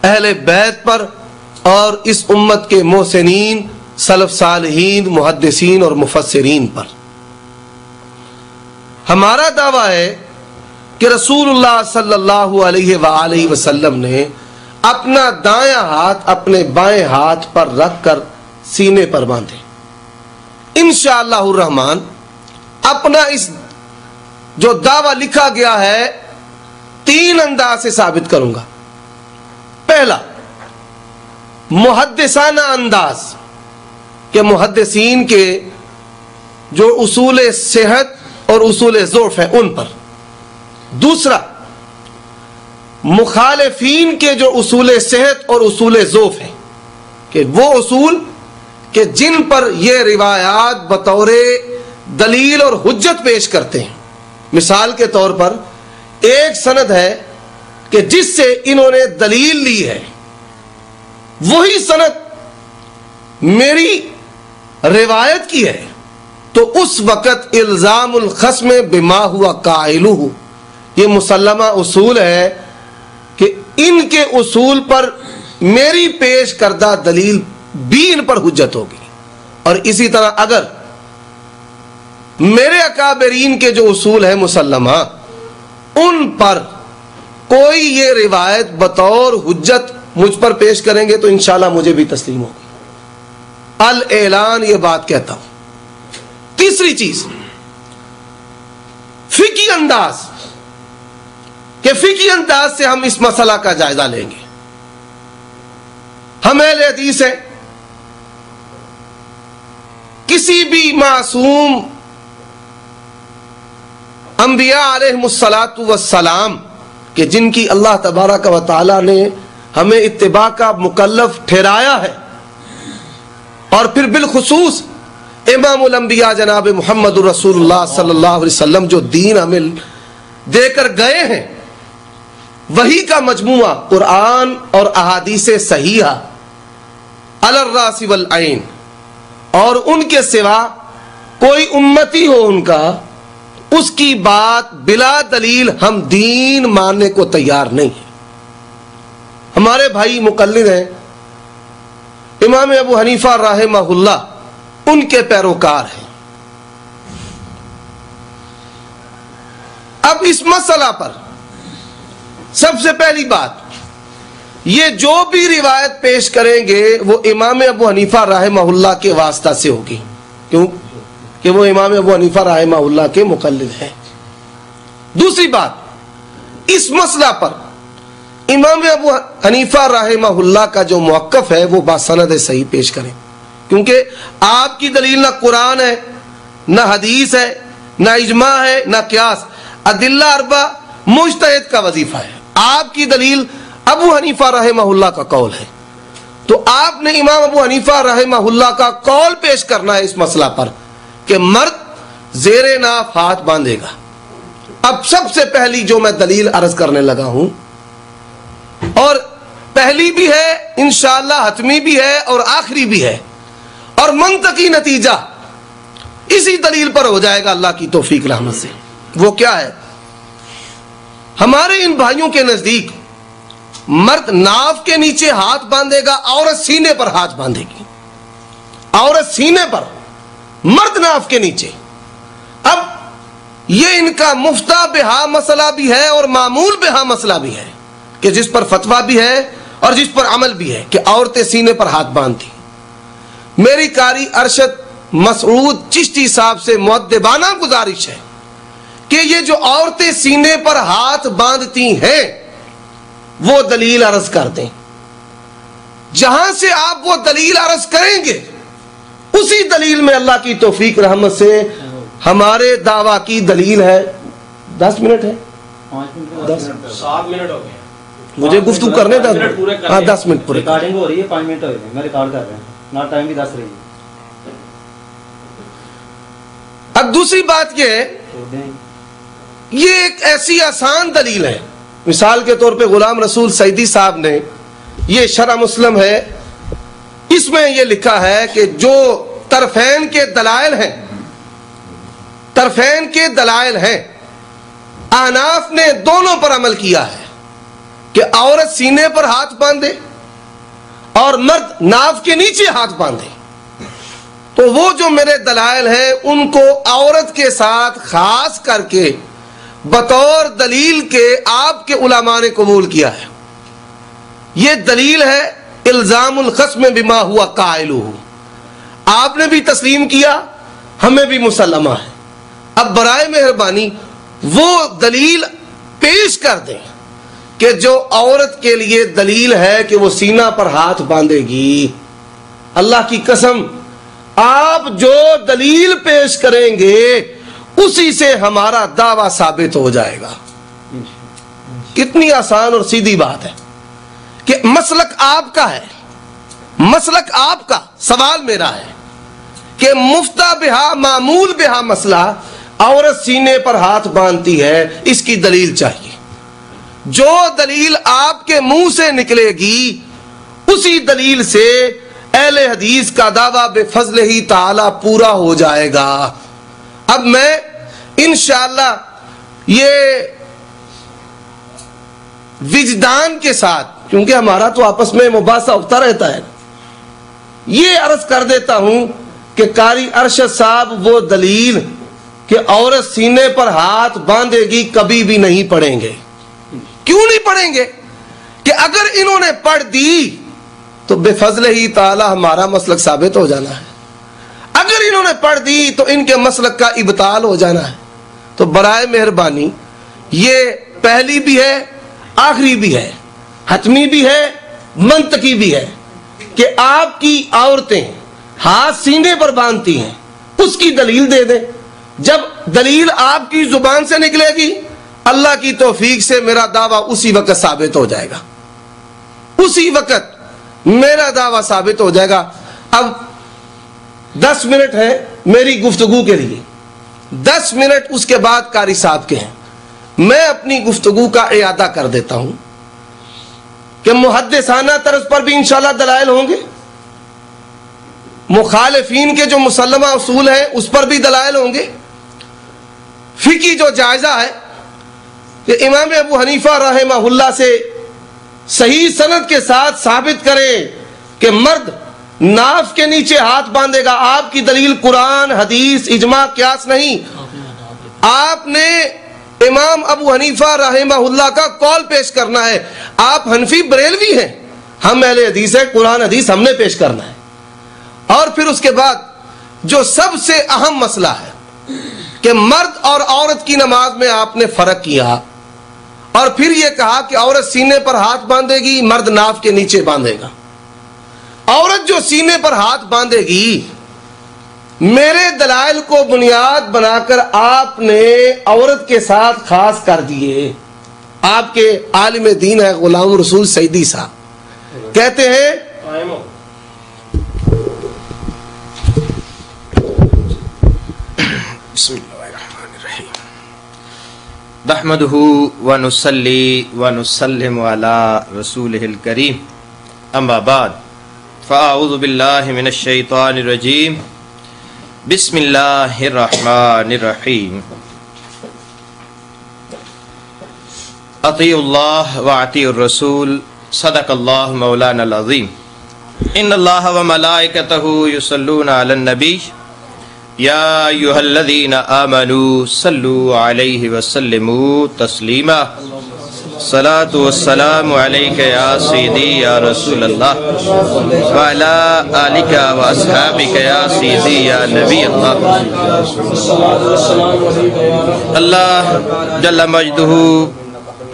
اہل بیت پر، اور اس امت کے محسنین، سلف صالحین، محدثین اور مفسرین پر۔ ہمارا دعویٰ ہے کہ رسول اللہ صلی اللہ علیہ وآلہ وسلم نے اپنا دایاں ہاتھ اپنے بائیں ہاتھ پر رکھ کر سینے پر باندھے۔ انشاءاللہ الرحمن اپنا اس جو دعویٰ لکھا گیا ہے 3 انداز سے ثابت کروں گا۔ پہلا، محدثانہ انداز کہ محدثین کے جو اصول صحت اور اصول ضعف ہیں ان پر۔ دوسرا، مخالفین کے جو اصول صحت اور اصول ضعف ہیں کہ وہ اصول کہ جن پر یہ روایات بطور دلیل اور حجت پیش کرتے ہیں۔ مثال کے طور پر ایک سند ہے کہ جس سے انہوں نے دلیل لی ہے، وہی سند میری روایت کی ہے، تو اس وقت الزام الخصم بما ہوا قائلہ، یہ مسلمہ اصول ہے کہ ان کے اصول پر میری پیش کردہ دلیل بھی ان پر حجت ہوگی۔ اور اسی طرح اگر میرے اکابرین کے جو اصول ہیں مسلمہ، ان پر کوئی یہ روایت بطور حجت مجھ پر پیش کریں گے تو انشاءاللہ مجھے بھی تسلیم ہوگی۔ الاعلان یہ بات کہتا ہوں۔ تیسری چیز، فقہی انداز کہ فقہی انداز سے ہم اس مسئلہ کا جائزہ لیں گے۔ ہم اہل حدیث ہیں، کسی بھی معصوم انبیاء علیہم الصلاۃ والسلام کہ جن کی اللہ تبارک و تعالی نے ہمیں اتباع کا مکلف ٹھہرایا ہے، اور پھر بالخصوص امام الانبیاء جناب محمد الرسول اللہ صلی اللہ علیہ وسلم جو دین ہمیں دے کر گئے ہیں، وہی کا مجموعہ قرآن اور احادیث صحیحہ علی الراس والعین، اور ان کے سوا کوئی امتی ہو ان کا، اس کی بات بلا دلیل ہم دین ماننے کو تیار نہیں ہیں۔ ہمارے بھائی مقلد ہیں، امام ابو حنیفہ رحمہ اللہ ان کے پیروکار ہیں۔ اب اس مسئلہ پر سب سے پہلی بات، یہ جو بھی روایت پیش کریں گے وہ امام ابو حنیفہ رحمہ اللہ کے واسطہ سے ہوگی، کیوں کہ وہ امام ابو حنیفہ رحمہ اللہ کے مقلد ہیں۔ دوسری بات، اس مسئلہ پر امام ابو حنیفہ رحمہ اللہ کا جو موقف ہے وہ باسند صحیح پیش کریں، کیونکہ آپ کی دلیل نہ قرآن ہے، نہ حدیث ہے، نہ اجماع ہے، نہ قیاس، ادلہ اربع مجتہد کا وظیفہ ہے۔ آپ کی دلیل ابو حنیفہ رحمہ اللہ کا قول ہے، تو آپ نے امام ابو حنیفہ رحمہ اللہ کا قول پیش کرنا ہے اس مسئلہ پر کہ مرد زیر ناف ہاتھ باندھے گا۔ اب سب سے پہلی جو میں دلیل عرض کرنے لگا ہوں، اور پہلی بھی ہے انشاءاللہ، حتمی بھی ہے اور آخری بھی ہے، اور منطقی نتیجہ اسی دلیل پر ہو جائے گا اللہ کی توفیق رحمت سے۔ وہ کیا ہے؟ ہمارے ان بھائیوں کے نزدیک مرد ناف کے نیچے ہاتھ باندھے گا، عورت سینے پر ہاتھ باندھے گی، عورت سینے پر، مرد ناف کے نیچے۔ اب یہ ان کا مفتہ بہا مسئلہ بھی ہے اور معمول بہا مسئلہ بھی ہے، کہ جس پر فتویٰ بھی ہے اور جس پر عمل بھی ہے کہ عورتیں سینے پر ہاتھ باندھتی۔ میری قاری ارشد مسعود چشتی صاحب سے مؤدبانہ گزارش ہے کہ یہ جو عورتیں سینے پر ہاتھ باندھتی ہیں وہ دلیل عرض کر دیں۔ جہاں سے آپ وہ دلیل عرض کریں گے اسی دلیل میں اللہ کی توفیق رحمت سے ہمارے دعویٰ کی دلیل ہے۔ 10 منٹ ہے، 7 منٹ ہو گئے مجھے گفتگو کرنے دیں۔ ہاں 10 منٹ پورے۔ ریکارڈنگ ہو رہی ہے، 5 منٹ ہو گئے، میں ریکارڈ کر رہا ہوں، نہ ٹائم بھی 10 رہی ہے۔ اب دوسری بات یہ ہے، یہ ایک ایسی آسان دلیل ہے، مثال کے طور پہ غلام رسول سعیدی صاحب نے، یہ شرح مسلم ہے، اس میں یہ لکھا ہے کہ جو طرفین کے دلائل ہیں، طرفین کے دلائل ہیں، احناف نے دونوں پر عمل کیا ہے کہ عورت سینے پر ہاتھ باندھے اور مرد ناف کے نیچے ہاتھ باندھے۔ تو وہ جو میرے دلائل ہیں ان کو عورت کے ساتھ خاص کر کے بطور دلیل کے آپ کے علماء نے قبول کیا ہے۔ یہ دلیل ہے الزام الخصم بما ہوا قائلہ، آپ نے بھی تسلیم کیا، ہمیں بھی مسلمہ ہے۔ اب برائے مہربانی وہ دلیل پیش کر دیں کہ جو عورت کے لیے دلیل ہے کہ وہ سینہ پر ہاتھ باندھے گی۔ اللہ کی قسم آپ جو دلیل پیش کریں گے اسی سے ہمارا دعویٰ ثابت ہو جائے گا۔ کتنی آسان اور سیدھی بات ہے کہ مسلک آپ کا ہے، مسلک آپ کا، سوال میرا ہے کہ مفتہ بہا معمول بہا مسئلہ عورت سینے پر ہاتھ باندھتی ہے، اس کی دلیل چاہیے۔ جو دلیل آپ کے منہ سے نکلے گی اسی دلیل سے اہل حدیث کا دعویٰ بفضل ہی تعالی پورا ہو جائے گا۔ اب میں انشاءاللہ یہ وجدان کے ساتھ، کیونکہ ہمارا تو آپس میں مباحثہ ہوتا رہتا ہے، یہ عرض کر دیتا ہوں کہ قاری ارشد صاحب وہ دلیل کہ عورت سینے پر ہاتھ باندھے گی کبھی بھی نہیں پڑھیں گے۔ کیوں نہیں پڑھیں گے؟ کہ اگر انہوں نے پڑھ دی تو بے فضل ہی تعالی ہمارا مسلک ثابت ہو جانا ہے، اگر انہوں نے پڑھ دی تو ان کے مسلک کا ابطال ہو جانا ہے۔ تو برائے مہربانی یہ پہلی بھی ہے، آخری بھی ہے، حتمی بھی ہے، منطقی بھی ہے کہ آپ کی عورتیں ہاتھ سینے پر باندھتی ہیں، اس کی دلیل دے دیں۔ جب دلیل آپ کی زبان سے نکلے گی اللہ کی توفیق سے میرا دعویٰ اسی وقت ثابت ہو جائے گا، اسی وقت میرا دعویٰ ثابت ہو جائے گا۔ اب 10 منٹ ہے میری گفتگو کے لیے، 10 منٹ اس کے بعد قاری صاحب کے ہیں۔ میں اپنی گفتگو کا اعادہ کر دیتا ہوں کہ محدثانہ طرز پر بھی انشاءاللہ دلائل ہوں گے، مخالفین کے جو مسلمہ اصول ہیں اس پر بھی دلائل ہوں گے، فقہی جو جائزہ ہے کہ امام ابو حنیفہ رحمہ اللہ سے صحیح سند کے ساتھ ثابت کرے کہ مرد ناف کے نیچے ہاتھ باندھے گا۔ آپ کی دلیل قرآن، حدیث، اجماع، قیاس نہیں، آپ نے امام ابو حنیفہ رحمہ اللہ کا قول پیش کرنا ہے. آپ حنفی بریلوی ہیں، ہم اہل حدیث ہیں، قرآن حدیث ہم نے پیش کرنا ہے. اور پھر اس کے بعد جو سب سے اہم مسئلہ ہے کہ مرد اور عورت کی نماز میں آپ نے فرق کیا، اور پھر یہ کہا کہ عورت سینے پر ہاتھ باندھے گی، مرد ناف کے نیچے باندھے گا. عورت جو سینے پر ہاتھ باندھے گی، میرے دلائل کو بنیاد بنا کر آپ نے عورت کے ساتھ خاص کر دیے. آپ کے عالم دین ہے غلام رسول سعیدی صاحب، کہتے ہیں بسم اللہ الرحمن الرحیم نحمدہ ونصلی ونسلم علی رسولہ الکریم، اما بعد فاعوذ باللہ من الشیطان الرجیم، بسم اللہ الرحمن الرحیم. اطیعوا اللہ واطیعوا الرسول، صدق اللہ مولانا العظیم. ان اللہ وملائکتہ یصلون علی النبی یا ایھا الذین آمنوا صلوا علیہ وسلموا تسلیما. الصلاۃ والسلام علیک یا سیدی یا رسول اللہ وعلی آلک واصحابک یا سیدی یا نبی اللہ. اللہ جل مجدہ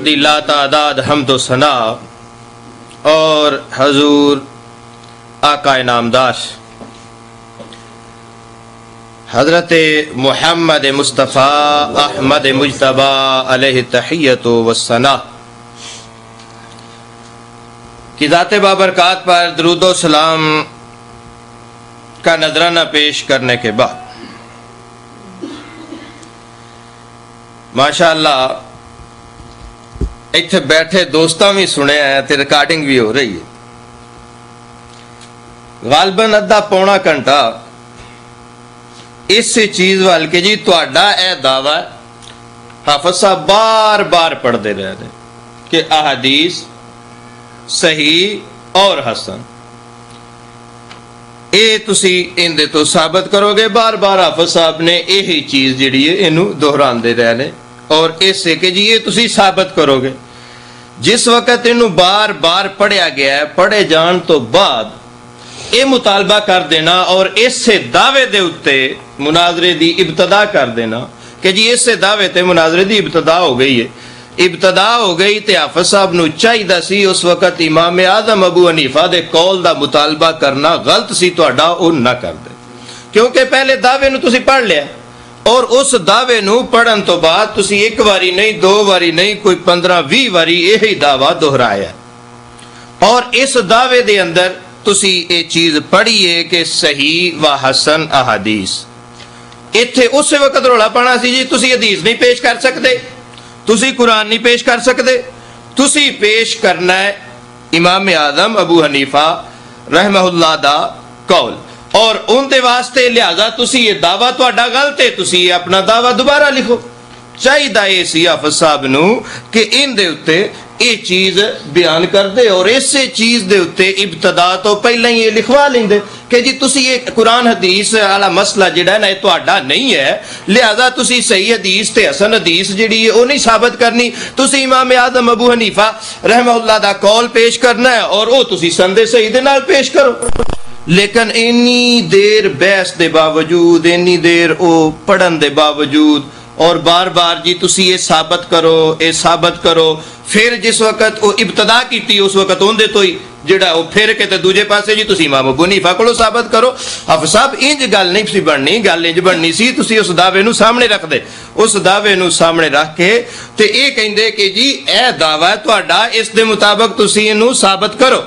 دی لا تعداد حمد و ثنا اور حضور آقا نامدار حضرت محمد مصطفیٰ احمد مجتبیٰ علیہ تحیت و ثنا کی ذات بابرکات پر درود و سلام کا نذرانہ پیش کرنے کے بعد ماشاءاللہ اتنے بیٹھے دوستاں بھی سنے ہیں تے ریکارڈنگ بھی ہو رہی ہے. غالباً ادھا پونا گھنٹہ اس چیز وال کے جی تہاڈا اے دعویٰ حافظ صاحب بار بار پڑھتے رہے ہیں کہ احادیث صحیح اور حسن، اے تسی اندے تو ثابت کرو گے. بار بار حافظ صاحب نے یہی چیز جڑی ہے اینو دہراندے رہے ہیں اور اس سے کہ جی یہ تسی ثابت کرو گے. جس وقت اینو بار بار پڑھیا گیا ہے، پڑھے جان تو بعد یہ مطالبہ کر دینا اور اس سے دعوے دے اتے مناظرے دی ابتدا کر دینا کہ جی اس سے دعوے تے مناظرے دی ابتدا ہو گئی ہے. ابتدا ہو گئی تے حافظ صاحب نو چاہیدا سی اس وقت امام اعظم ابو حنیفہ دے قول دا مطالبہ کرنا غلط سی تہاڈا، او نہ کر دے، کیونکہ پہلے دعوے نو تسی پڑھ لیا اور اس دعوے نو پڑھن تو بعد تسی ایک واری نہیں، دو واری نہیں، کوئی 15-20 واری یہی دعویٰ دہرایا اور اس دعوے دے اندر تسی یہ چیز پڑھیے کہ صحیح و حسن احادیث. اتھے اس وقت رولا پانا سی جی تسی حدیث نہیں پیش کر سکتے، تسی قرآن نہیں پیش کر سکتے، تسی پیش کرنا ہے امام اعظم ابو حنیفہ رحمہ اللہ دا قول، اور ان دے واسطے لہذا تسی یہ دعویٰ تہاڈا غلط ہے، تسی یہ اپنا دعویٰ دوبارہ لکھو. چاہیدہ یہ سی حافظ صاحب نو کہ ان دے اتے یہ چیز بیان کر دے اور اس چیز دے اتے ابتدا تو پہلے ہی یہ لکھوا لیں دے کہ جی تسی یہ قرآن حدیث والا مسئلہ جڑا ہے نا یہ تہاڈا نہیں ہے، لہذا تسی صحیح حدیث تے حسن حدیث جڑی ہے وہ نہیں ثابت کرنی، تسی امام اعظم ابو حنیفہ رحمہ اللہ دا قول پیش کرنا ہے اور وہ تسی سند صحیح دے نال پیش کرو. لیکن اینی دیر بحث دے باوجود، اینی دیر او پڑھن دے باوجود اور بار بار جی تسی یہ ثابت کرو، یہ ثابت کرو، پھر جس وقت وہ ابتدا کی اس وقت اندے تو ہی جڑا وہ پھر کے تے دوجے پاسے جی تسی امام ابو حنیفہ کولو ثابت کرو. حافظ صاحب انج گل نہیں سی بننی، گل انج بننی سی تسی اس دعوے نو سامنے رکھ دے، اس دعوے نو سامنے رکھ کے تے اے کہندے کہ جی اے دعویٰ تہاڈا اس دے مطابق تسی اینو ثابت کرو.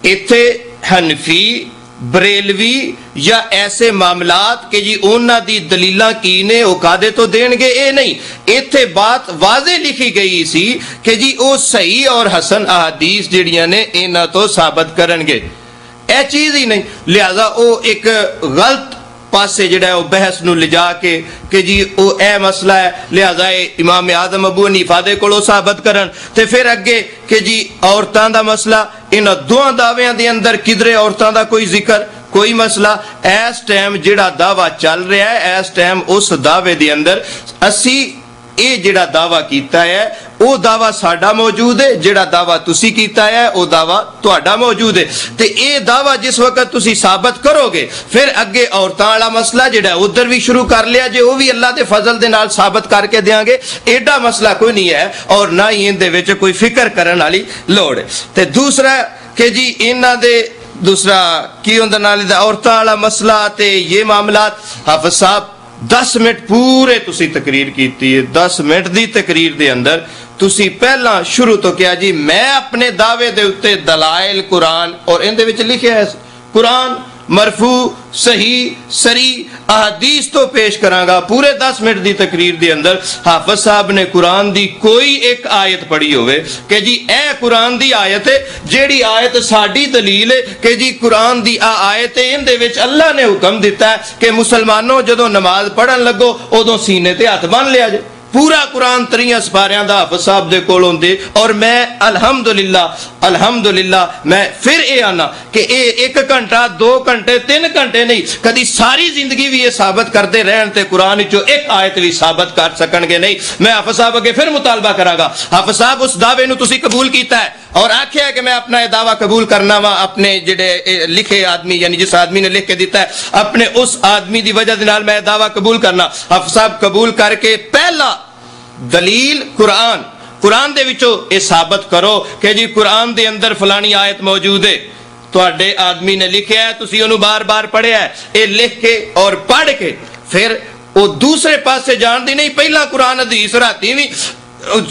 ایتھے حنفی بریلوی یا ایسے معاملات کہ جی اونا دی دلیلاں کی نے اوقادے تو دین گے، اے نہیں، ایتھے بات واضح لکھی گئی سی کہ جی او صحیح اور حسن احادیث جڑیاں نے اینا تو ثابت کرن گے، اے چیز ہی نہیں. لہذا او ایک غلط پاسے جڑا ہے وہ بحث نو لجا کے کہ جی او اے مسئلہ ہے لہذا امام اعظم ابو حنیفہ دے کولو ثابت کرن تے پھر اگے کہ جی عورتاں دا مسئلہ ان دوہاں دعویاں دے اندر کدرے عورتاں دا کوئی ذکر کوئی مسئلہ. ایس ٹائم جڑا دعویٰ چل رہا ہے اس ٹائم اس دعوے دے اندر اسی ਇਹ ਜਿਹੜਾ ਦਾਵਾ ਕੀਤਾ ਹੈ ਉਹ ਦਾਵਾ ਸਾਡਾ ਮੌਜੂਦ ਹੈ, ਜਿਹੜਾ ਦਾਵਾ ਤੁਸੀਂ ਕੀਤਾ ਹੈ ਉਹ ਦਾਵਾ ਤੁਹਾਡਾ ਮੌਜੂਦ ਹੈ। ਤੇ ਇਹ ਦਾਵਾ ਜਿਸ ਵਕਤ ਤੁਸੀਂ ਸਾਬਤ ਕਰੋਗੇ ਫਿਰ ਅੱਗੇ ਔਰਤਾਂ ਵਾਲਾ ਮਸਲਾ ਜਿਹੜਾ ਉਧਰ ਵੀ ਸ਼ੁਰੂ ਕਰ ਲਿਆ ਜੇ, ਉਹ ਵੀ ਅੱਲਾਹ ਦੇ ਫਜ਼ਲ ਦੇ ਨਾਲ ਸਾਬਤ ਕਰਕੇ ਦੇਾਂਗੇ। ਐਡਾ ਮਸਲਾ ਕੋਈ ਨਹੀਂ ਹੈ ਔਰ ਨਾ ਹੀ ਇਹਦੇ ਵਿੱਚ ਕੋਈ ਫਿਕਰ ਕਰਨ ਵਾਲੀ ਲੋੜ ਹੈ। ਤੇ ਦੂਸਰਾ کہ جی انہاں دے دوسرا کی ہوندہ نالی دا عورتاں والا مسئلہ تے یہ معاملات حافظ صاحب 10 منٹ پورے تسی تقریر کیتی ہے 10 منٹ دی تقریر دے اندر تسی پہلا شروع تو کیا جی میں اپنے دعوے دے اتے دلائل قرآن اور ان دے وچ لکھے ہے قرآن مرفوع صحیح سری احادیث تو پیش کراں گا پورے 10 منٹ دی تقریر دے اندر حافظ صاحب نے قرآن دی کوئی ایک آیت پڑھی ہوئے کہ جی اے قرآن دی آیت ہے جیڑی آیت ساڑی دلیل ہے کہ جی قرآن دی آیت ہے ان دے وچ اللہ نے حکم دیتا ہے کہ مسلمانوں جدو نماز پڑھن لگو ادو سینے تے ہاتھ بن لیا جائے پورا قرآن 3 سپاریاں دا حافظ صاحب دے کولوں دے اور میں الحمدللہ میں پھر اے آنا کہ اے 1 گھنٹہ 2 گھنٹے 3 گھنٹے نہیں کدی ساری زندگی بھی یہ ثابت کرتے رہن تے قرآن جو ایک آیت بھی ثابت کر سکن گے نہیں۔ میں حافظ صاحب اگے پھر مطالبہ کراں گا حافظ صاحب اس دعوے نو تسی قبول کیتا ہے اور آکھیا ہے کہ میں اپنا یہ دعویٰ قبول کرنا وا اپنے جڑے لکھے آدمی یعنی جس آدمی نے لکھ کے دیتا ہے اپنے اس آدمی دی وجہ دے نال میں دعویٰ قبول کرنا حافظ صاحب قبول کر کے پہلا دلیل قرآن دے وچوں یہ ثابت کرو کہ جی قرآن دے اندر فلانی آیت موجود ہے تواڈے آدمی نے لکھیا ہے تسی اونوں بار بار پڑھیا ہے یہ لکھ کے اور پڑھ کے پھر وہ دوسرے پاسے جان دی نہیں پہلا قرآن حدیث راتی بھی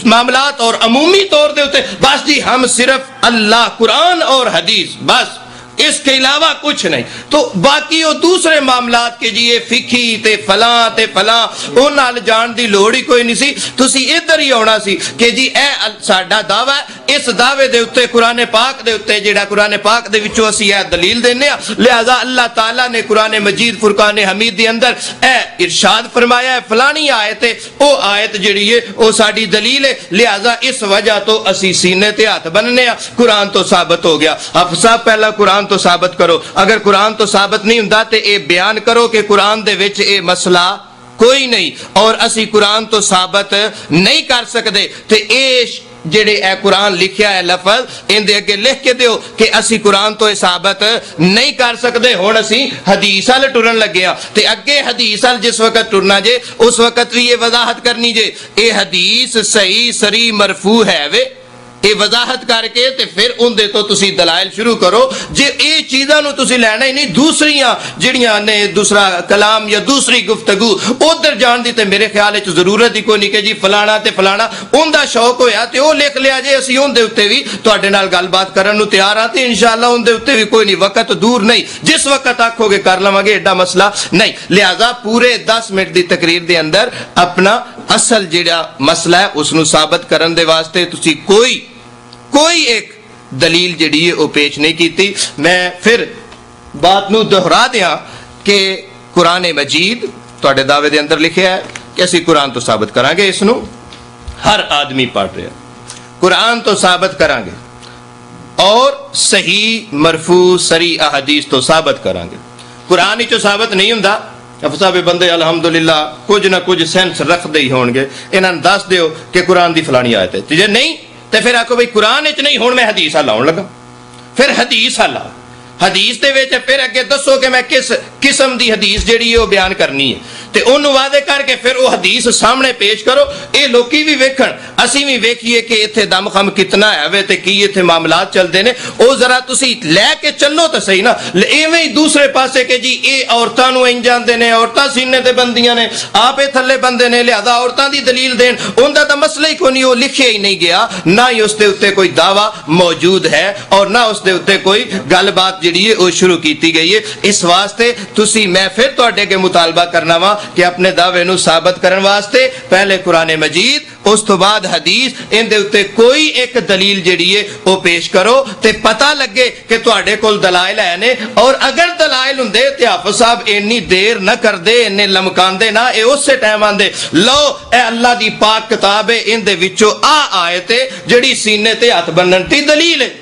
معاملات اور عمومی طور دے ہوتے بس جی ہم صرف اللہ قرآن اور حدیث بس اس کے علاوہ کچھ نہیں تو باقی وہ دوسرے معاملات کے جی یہ فقہی تے فلاں ان نال جان دی لوڑ ہی کوئی نہیں سی تسی ادھر ہی آنا سی کہ جی اے ساڈا دعویٰ اس دعوے دے اتے قرآن پاک دے اتے جیڑا قرآن پاک دے وچوں اسی اے دلیل دینے لہذا اللہ تعالیٰ نے قرآن مجید فرقان حمید دے اندر اے ارشاد فرمایا ہے فلانی آیت ہے او آیت جڑی ہے او ساڈی دلیل ہے لہذا اس وجہ تو اسی سینے تے ہاتھ بننے قرآن تو ثابت ہو گیا۔ اب صاحب پہلا قرآن تو ثابت کرو اگر قرآن تو ثابت نہیں ہوندا تے اے بیان کرو کہ قرآن دے وچ اے مسئلہ کوئی نہیں اور اسی قرآن تو ثابت نہیں کر سکتے تے اے جڑے اے قرآن لکھیا ہے لفظ ان دے اگے لکھ کے دیو کہ اسی قرآن تو ثابت نہیں کر سکتے ہن اسی حدیث ال ٹرن لگے ہاں تے اگے حدیث ال جس وقت ٹرنا جے اس وقت بھی یہ وضاحت کرنی جے اے حدیث صحیح سری مرفوع ہے وے یہ وضاحت کر کے تے پھر ان دے تو تسی دلائل شروع کرو جے اے چیزاں نو تسی لینا ہی نہیں دوسریاں جڑیاں نے دوسرا کلام یا دوسری گفتگو ادھر جان دی تے میرے خیال وچ ضرورت ہی کوئی نہیں کہ جی فلانا تے فلانا ان دا شوق ہویا تے او لکھ لیا جے اسی ان دے اوتے بھی تواڈے نال گل بات کرن نو تیار ہاں تے انشاءاللہ ان دے اوتے بھی کوئی نہیں وقت دور نہیں جس وقت آکھو گے کر لواں گے ایڈا مسئلہ نہیں لہذا پورے 10 منٹ دی تقریر دے اندر اپنا اصل جڑا مسئلہ ہے اس نو ثابت کرن دے واسطے تسی کوئی ایک دلیل جڑی ہے وہ پیش نہیں کیتی۔ میں پھر بات نو دہرا دیاں کہ قرآن مجید تواڈے دعوے دے اندر لکھیا ہے کہ اسی قرآن تو ثابت کران گے اس نو ہر آدمی پڑھ رہا قرآن تو ثابت کران گے اور صحیح مرفوع سری احادیث تو ثابت کران گے قرآن ہی جو ثابت نہیں ہوندا افصاب بندے الحمدللہ کچھ نہ کچھ سینس رکھ دے ہی ہون گے انہاں نوں دس دیو کہ قرآن دی فلانی آیت ہے جے نہیں تے پھر آکو بھئی قرآن وچ نہیں ہن میں حدیث لاؤن لگا پھر حدیث لا حدیث دے وچ پھر اگے دسو کہ میں کس قسم دی حدیث جڑی ہے وہ بیان کرنی ہے تے اونوں واضح کر کے پھر وہ حدیث سامنے پیش کرو اے لوکی بھی ویکھن اسی بھی ویکھیے کہ ایتھے دم خم کتنا ہے وے تے کی ایتھے معاملات چلدے نے او ذرا تسی لے کے چلو تے صحیح نا ایویں ہی دوسرے پاسے کہ جی اے عورتاں نو انج جاندے نے عورتاں سینے تے بندیاں نے آپ اے تھلے بندے نے لہذا عورتاں دی دلیل دین اوندا تا مسئلہ ہی کوئی نہیں وہ لکھیا ہی نہیں گیا نہ ہی اس دے اوتے کوئی دعویٰ موجود ہے اور نہ اس دے اوتے کوئی گل بات جڑی ہے وہ شروع کیتی گئی ہے اس واسطے تسی میں پھر تواڈے کے مطالبہ کرنا وا کہ اپنے دعوے نو ثابت کرن واسطے پہلے قرآن مجید اس تو بعد حدیث ان دے اوتے کوئی ایک دلیل جڑی ہے وہ پیش کرو تے پتہ لگے کہ تواڈے کول دلائل ہے نے اور اگر دلائل ہوندے تے حافظ صاحب اتنی دیر نہ کردے اننے لمکاندے نہ اے اسے ٹائم آندے لو اے اللہ دی پاک کتاب ہے ان دے وچوں آیت ہے جڑی سینے تے ہاتھ بنن دی دلیل ہے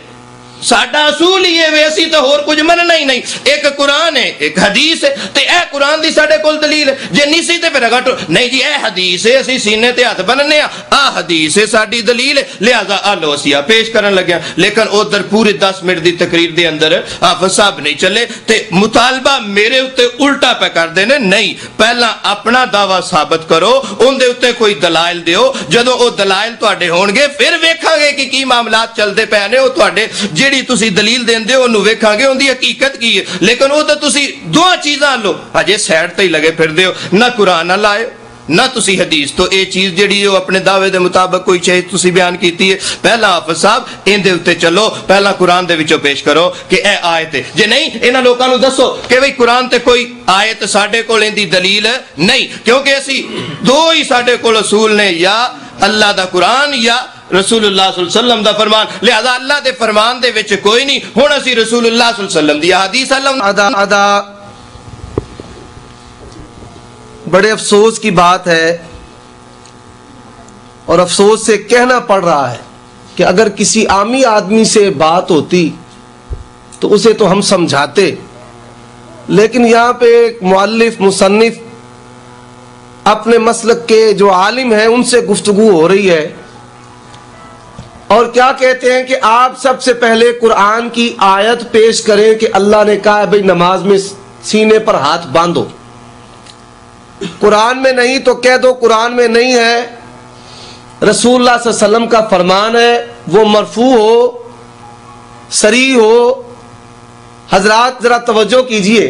ساڈا اصول ہی ہے اسی تو ہور کچھ مننا ہی نہیں. ایک قرآن ہے ایک حدیث ہے تے اے قرآن دی ساڈے کول دلیل ہے جے نہیں سی تے پھر اگٹو نہیں جی اے حدیث ہے اسی سینے تے ہاتھ بننے آ حدیث ہے ساڈی دلیل ہے لہذا آلو اسیا پیش کرن لگیا. لیکن ادھر پورے 10 منٹ دی تقریر دے اندر حافظ صاحب نہیں چلے تے مطالبہ میرے اتے الٹا پہ کر دینے. نہیں پہلا اپنا دعویٰ ثابت کرو ان دے اتے کوئی دلائل دیو جدو او دلائل تواڈے ہون گے پھر ویکھاں گے کہ کی معاملات چلدے پے نے او تواڈے جیڑی تسی دلیل دیندے ہو انہوں ویکھاں گے ان دی حقیقت کی ہے. لیکن وہ تو تسی دو چیزاں لو ہجے سیڈ تے ہی لگے پھر دیو نہ قرآن نہ لائے نہ تسی حدیث. تو اے چیز جڑی ہے اپنے دعوے دے مطابق کوئی چیز تسی بیان کیتی ہے پہلا حافظ صاحب ان دے اوتے چلو پہلا قرآن دے وچوں پیش کرو کہ اے آیت ہے. جے نہیں انہاں لوکاں نوں دسو کہ بھئی قرآن تے کوئی آیت ساڈے کول ان دی دلیل نہیں کیونکہ اسی دو ہی ساڈے کول اصول نے یا اللہ دا قرآن یا رسول اللہ صلی اللہ علیہ وسلم دا فرمان. لہذا اللہ دے فرمان دے وچ کوئی نہیں ہن اسی رسول اللہ صلی اللہ علیہ وسلم دی حدیث ادا بڑے افسوس کی بات ہے اور افسوس سے کہنا پڑ رہا ہے کہ اگر کسی عامی آدمی سے بات ہوتی تو اسے تو ہم سمجھاتے لیکن یہاں پہ ایک مؤلف مصنف اپنے مسلک کے جو عالم ہیں ان سے گفتگو ہو رہی ہے اور کیا کہتے ہیں کہ آپ سب سے پہلے قرآن کی آیت پیش کریں کہ اللہ نے کہا ہے بھئی نماز میں سینے پر ہاتھ باندھو. قرآن میں نہیں تو کہہ دو قرآن میں نہیں ہے رسول اللہ صلی اللہ علیہ وسلم کا فرمان ہے وہ مرفوع ہو صریح ہو. حضرات ذرا توجہ کیجئے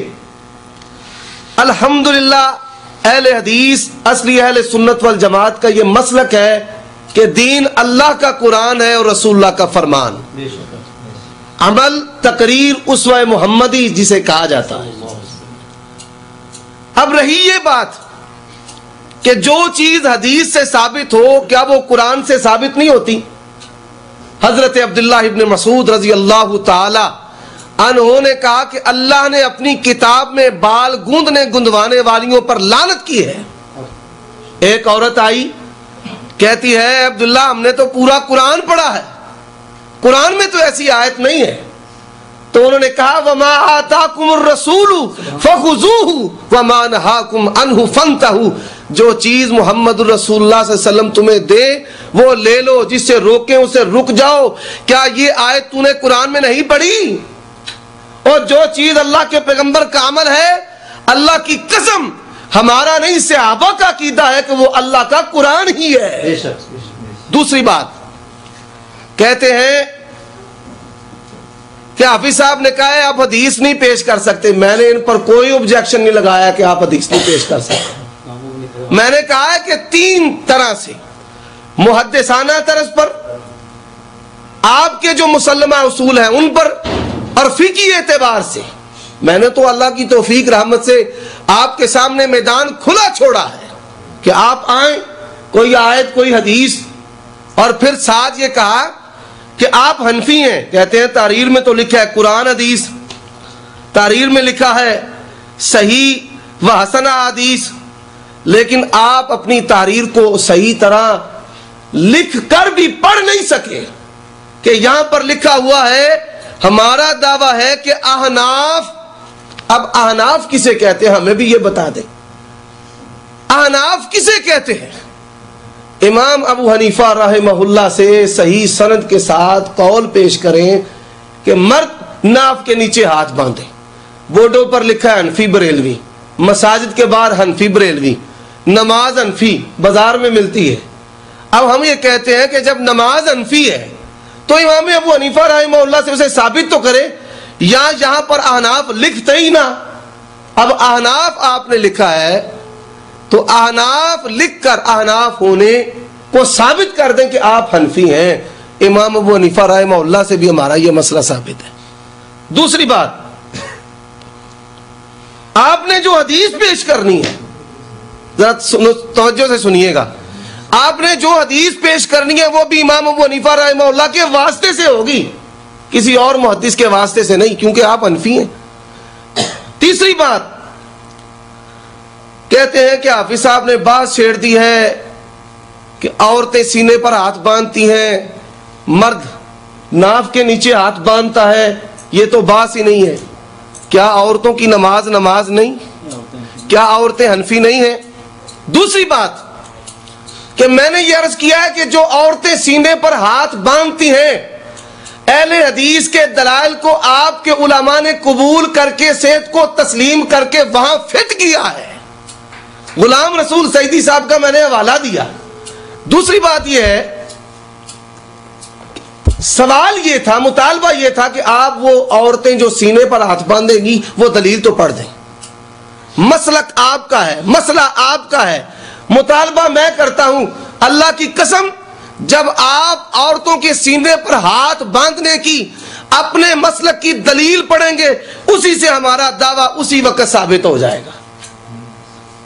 الحمدللہ اہل حدیث اصلی اہل سنت والجماعت کا یہ مسلک ہے کہ دین اللہ کا قرآن ہے اور رسول اللہ کا فرمان. عمل تقریر اسوہ محمدی جسے کہا جاتا ہے. اب رہی یہ بات کہ جو چیز حدیث سے ثابت ہو کیا وہ قرآن سے ثابت نہیں ہوتی؟ حضرت عبداللہ ابن مسعود رضی اللہ تعالی عنہ نے کہا کہ اللہ نے اپنی کتاب میں بال گوندنے گندوانے والیوں پر لعنت کی ہے. ایک عورت آئی کہتی ہے عبداللہ ہم نے تو پورا قرآن پڑھا ہے قرآن میں تو ایسی آیت نہیں ہے. تو انہوں نے کہا وَمَا آتَاكُمُ الرَّسُولُ فَخُذُوهُ وَمَا نَهَاكُمْ عَنْهُ فَانْتَهُوا. جو چیز محمد الرسول اللہ صلی اللہ علیہ وسلم تمہیں دے وہ لے لو جس سے روکیں اسے رک جاؤ. کیا یہ آیت تو نے قرآن میں نہیں پڑھی؟ اور جو چیز اللہ کے پیغمبر کا عمل ہے اللہ کی قسم ہمارا نہیں صحابہ کا عقیدہ ہے کہ وہ اللہ کا قرآن ہی ہے. دوسری بات کہتے ہیں کہ حافظ صاحب نے کہا ہے آپ حدیث نہیں پیش کر سکتے. میں نے ان پر کوئی objection نہیں لگایا کہ آپ حدیث نہیں پیش کر سکتے. میں نے کہا ہے کہ 3 طرح سے محدثانہ طرز پر آپ کے جو مسلمہ اصول ہیں ان پر اور فقہی اعتبار سے میں نے تو اللہ کی توفیق رحمت سے آپ کے سامنے میدان کھلا چھوڑا ہے کہ آپ آئیں کوئی آیت کوئی حدیث. اور پھر ساتھ یہ کہا کہ آپ حنفی ہیں کہتے ہیں تحریر میں تو لکھا ہے قرآن حدیث تحریر میں لکھا ہے صحیح و حسنہ حدیث لیکن آپ اپنی تحریر کو صحیح طرح لکھ کر بھی پڑھ نہیں سکے کہ یہاں پر لکھا ہوا ہے ہمارا دعویٰ ہے کہ احناف. اب احناف کسے کہتے ہیں ہمیں بھی یہ بتا دیں. احناف کسے کہتے ہیں؟ امام ابو حنیفہ رحمہ اللہ سے صحیح سند کے ساتھ قول پیش کریں کہ مرد ناف کے نیچے ہاتھ باندھے. بورڈوں پر لکھا ہے حنفی بریلوی مساجد کے باہر حنفی بریلوی نماز حنفی بازار میں ملتی ہے. اب ہم یہ کہتے ہیں کہ جب نماز حنفی ہے تو امام ابو حنیفہ رحمہ اللہ سے اسے ثابت تو کرے یا یہاں پر احناف لکھتے ہی نہ. اب احناف آپ نے لکھا ہے تو احناف لکھ کر احناف ہونے کو ثابت کر دیں کہ آپ حنفی ہیں. امام ابو حنیفہ رحمہ اللہ سے بھی ہمارا یہ مسئلہ ثابت ہے. دوسری بات آپ نے جو حدیث پیش کرنی ہے ذرا توجہ سے سنیے گا. آپ نے جو حدیث پیش کرنی ہے وہ بھی امام ابو حنیفہ رحمہ اللہ کے واسطے سے ہوگی کسی اور محدث کے واسطے سے نہیں کیونکہ آپ حنفی ہیں. تیسری بات کہتے ہیں کہ حافظ صاحب نے بات چھیڑ دی ہے کہ عورتیں سینے پر ہاتھ باندھتی ہیں مرد ناف کے نیچے ہاتھ باندھتا ہے، یہ تو باس ہی نہیں ہے۔ کیا عورتوں کی نماز نہیں؟ کیا عورتیں حنفی نہیں ہیں؟ دوسری بات کہ میں نے یہ عرض کیا ہے کہ جو عورتیں سینے پر ہاتھ باندھتی ہیں، اہل حدیث کے دلائل کو آپ کے علماء نے قبول کر کے صحت کو تسلیم کر کے وہاں فٹ کیا ہے۔ غلام رسول سعیدی صاحب کا میں نے حوالہ دیا۔ دوسری بات یہ ہے، سوال یہ تھا، مطالبہ یہ تھا کہ آپ وہ عورتیں جو سینے پر ہاتھ باندھیں گی وہ دلیل تو پڑھ دیں۔ مسلک آپ کا ہے، مسئلہ آپ کا ہے، مطالبہ میں کرتا ہوں اللہ کی قسم، جب آپ عورتوں کے سینے پر ہاتھ باندھنے کی اپنے مسلک کی دلیل پڑھیں گے، اسی سے ہمارا دعویٰ اسی وقت ثابت ہو جائے گا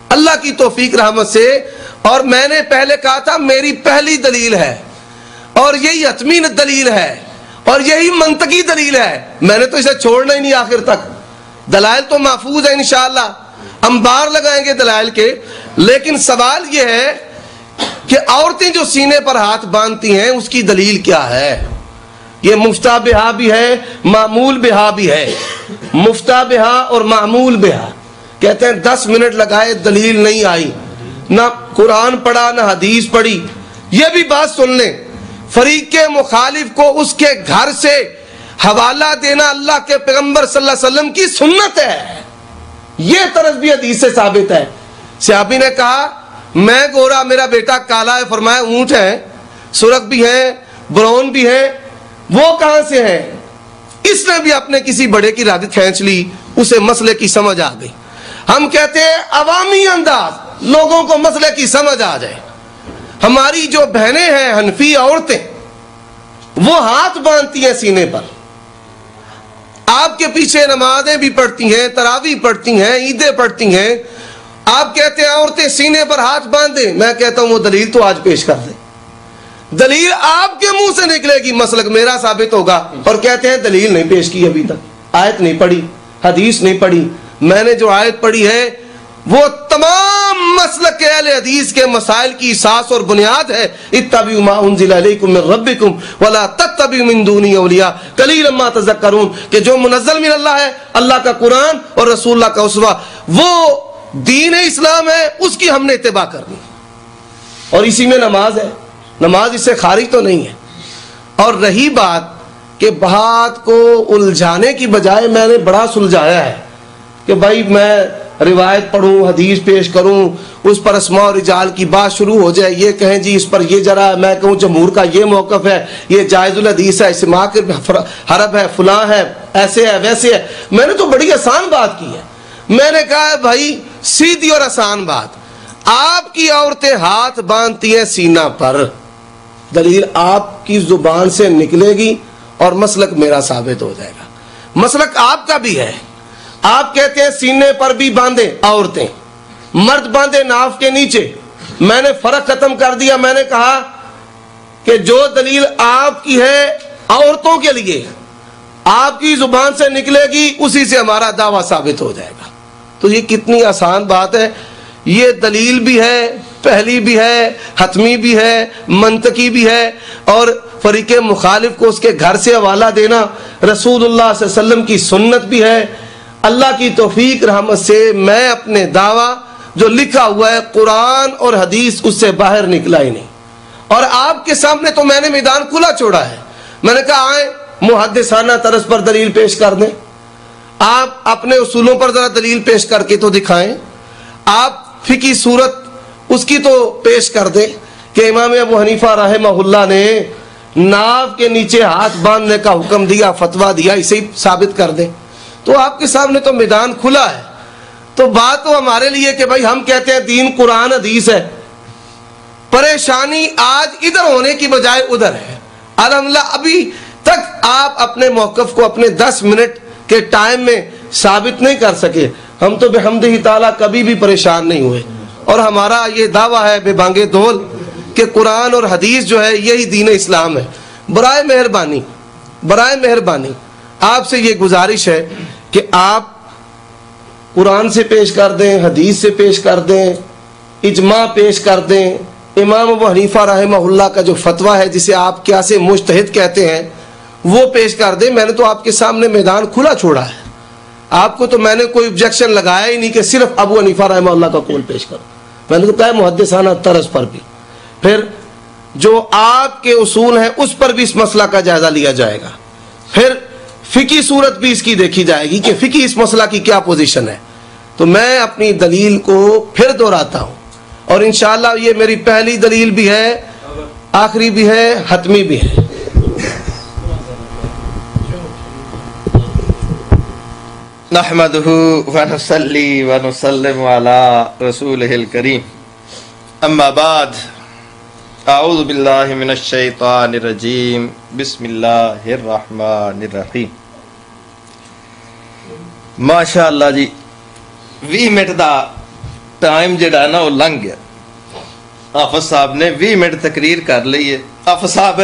اللہ کی توفیق رحمت سے۔ اور میں نے پہلے کہا تھا میری پہلی دلیل ہے اور یہی حتمی دلیل ہے اور یہی منطقی دلیل ہے، میں نے تو اسے چھوڑنا ہی نہیں آخر تک۔ دلائل تو محفوظ ہے انشاءاللہ، انبار لگائیں گے دلائل کے، لیکن سوال یہ ہے کہ عورتیں جو سینے پر ہاتھ باندھتی ہیں اس کی دلیل کیا ہے؟ یہ مفتہ بہا بھی ہے، معمول بہا بھی ہے۔ مفتہ بہا اور معمول بہا کہتے ہیں 10 منٹ لگائے دلیل نہیں آئی، نہ قرآن پڑھا نہ حدیث پڑھی۔ یہ بھی بات سن لیں، فریق مخالف کو اس کے گھر سے حوالہ دینا اللہ کے پیغمبر صلی اللہ علیہ وسلم کی سنت ہے، یہ طرز بھی حدیث سے ثابت ہے۔ صحابی نے کہا میں گورا میرا بیٹا کالا ہے، فرمایا اونٹ ہے، سرخ بھی ہے، برون بھی ہے، وہ کہاں سے ہیں؟ اس نے بھی اپنے کسی بڑے کی رادت کھینچ لی، اسے مسئلے کی سمجھ آ گئی۔ ہم کہتے ہیں عوامی انداز، لوگوں کو مسئلے کی سمجھ آ جائے۔ ہماری جو بہنیں ہیں حنفی عورتیں، وہ ہاتھ باندھتی ہیں سینے پر، آپ کے پیچھے نمازیں بھی پڑھتی ہیں، تراویح پڑھتی ہیں، عیدیں پڑھتی ہیں، آپ کہتے ہیں عورتیں سینے پر ہاتھ باندھیں، میں کہتا ہوں وہ دلیل تو آج پیش کر دیں۔ دلیل آپ کے منہ سے نکلے گی، مسلک میرا ثابت ہوگا، اور کہتے ہیں دلیل نہیں پیش کی ابھی تک، آیت نہیں پڑھی، حدیث نہیں پڑھی۔ میں نے جو آیت پڑھی ہے وہ تمام مسلک اہل حدیث کے مسائل کی اساس اور بنیاد ہے۔ اتبعوا ما انزل الیکم من ربکم ولا تتبعوا من دونہ اولیاء قلیلا ما تذکرون، کہ جو منزل من اللہ ہے، اللہ کا قرآن اور رسول اللہ کا اسوہ، وہ دین اسلام ہے، اس کی ہم نے اتباع کرنی، اور اسی میں نماز ہے، نماز اس سے خارج تو نہیں ہے۔ اور رہی بات کہ بات کو الجھانے کی بجائے میں نے بڑا سلجھایا ہے کہ بھائی میں روایت پڑھوں، حدیث پیش کروں، اس پر اسماء و رجال کی بات شروع ہو جائے، یہ کہیں جی اس پر یہ جرا ہے، میں کہوں جمہور کا یہ موقف ہے، یہ جائز الحدیث ہے، سماع کے حرب ہے، فلاں ہے، ایسے ہے ویسے ہے۔ میں نے تو بڑی آسان بات کی ہے، میں نے کہا ہے بھائی سیدھی اور آسان بات، آپ کی عورتیں ہاتھ باندھتی ہیں سینہ پر، دلیل آپ کی زبان سے نکلے گی اور مسلک میرا ثابت ہو جائے گا۔ مسلک آپ کا بھی ہے، آپ کہتے ہیں سینے پر بھی باندھیں عورتیں، مرد باندھے ناف کے نیچے۔ میں نے فرق ختم کر دیا، میں نے کہا کہ جو دلیل آپ کی ہے عورتوں کے لیے، آپ کی زبان سے نکلے گی، اسی سے ہمارا دعویٰ ثابت ہو جائے گا۔ تو یہ کتنی آسان بات ہے، یہ دلیل بھی ہے، پہلی بھی ہے، حتمی بھی ہے، منطقی بھی ہے، اور فریق مخالف کو اس کے گھر سے حوالہ دینا رسول اللہ صلی اللہ علیہ وسلم کی سنت بھی ہے۔ اللہ کی توفیق رحمت سے میں اپنے دعویٰ جو لکھا ہوا ہے قرآن اور حدیث اس سے باہر نکلا ہی نہیں، اور آپ کے سامنے تو میں نے میدان کھلا چھوڑا ہے۔ میں نے کہا آئیں محدثانہ طرز پر دلیل پیش کر دیں، آپ اپنے اصولوں پر ذرا دلیل پیش کر کے تو دکھائیں، آپ فقہی صورت اس کی تو پیش کر دیں کہ امام ابو حنیفہ رحمہ اللہ نے ناف کے نیچے ہاتھ باندھنے کا حکم دیا، فتویٰ دیا، اسے ہی ثابت کر دیں۔ تو آپ کے سامنے تو میدان کھلا ہے۔ تو بات تو ہمارے لیے کہ بھائی ہم کہتے ہیں دین قرآن حدیث ہے، پریشانی آج ادھر ہونے کی بجائے ادھر ہے۔ الحمدللہ ابھی تک آپ اپنے موقف کو اپنے 10 منٹ کے ٹائم میں ثابت نہیں کر سکے۔ ہم تو بحمدہ تعالیٰ کبھی بھی پریشان نہیں ہوئے، اور ہمارا یہ دعویٰ ہے بے بانگے دول کہ قرآن اور حدیث جو ہے یہی دین اسلام ہے۔ برائے مہربانی آپ سے یہ گزارش ہے کہ آپ قرآن سے پیش کر دیں، حدیث سے پیش کر دیں، اجماع پیش کر دیں، امام ابو حنیفہ رحمہ اللہ کا جو فتویٰ ہے جسے آپ قیاس مجتہد کہتے ہیں وہ پیش کر دیں. میں نے تو آپ کے سامنے میدان کھلا چھوڑا ہے. آپ کو تو میں نے کوئی objection لگایا ہی نہیں کہ صرف ابو حنیفہ رحمہ اللہ کا قول پیش کرو. میں نے تو کہا محدثانہ طرز پر بھی. پھر جو آپ کے اصول ہیں اس پر بھی اس مسئلہ کا جائزہ لیا جائے گا. پھر فقہی صورت بھی اس کی دیکھی جائے گی کہ فقہی اس مسئلہ کی کیا پوزیشن ہے. تو میں اپنی دلیل کو پھر دہراتا ہوں, اور انشاءاللہ یہ میری پہلی دلیل بھی ہے, آخری بھی ہے, حتمی بھی ہے. نحمده ونصلي ونسلم على رسوله الكريم. اما بعد اعوذ باللہ من الشیطان الرجیم. بسم اللہ الرحمن الرحیم. ماشاء اللہ جی 20 منٹ دا ٹائم جڑا نا وہ لنگ گیا. حافظ صاحب نے 20 منٹ تقریر کر لی ہے. حافظ صاحب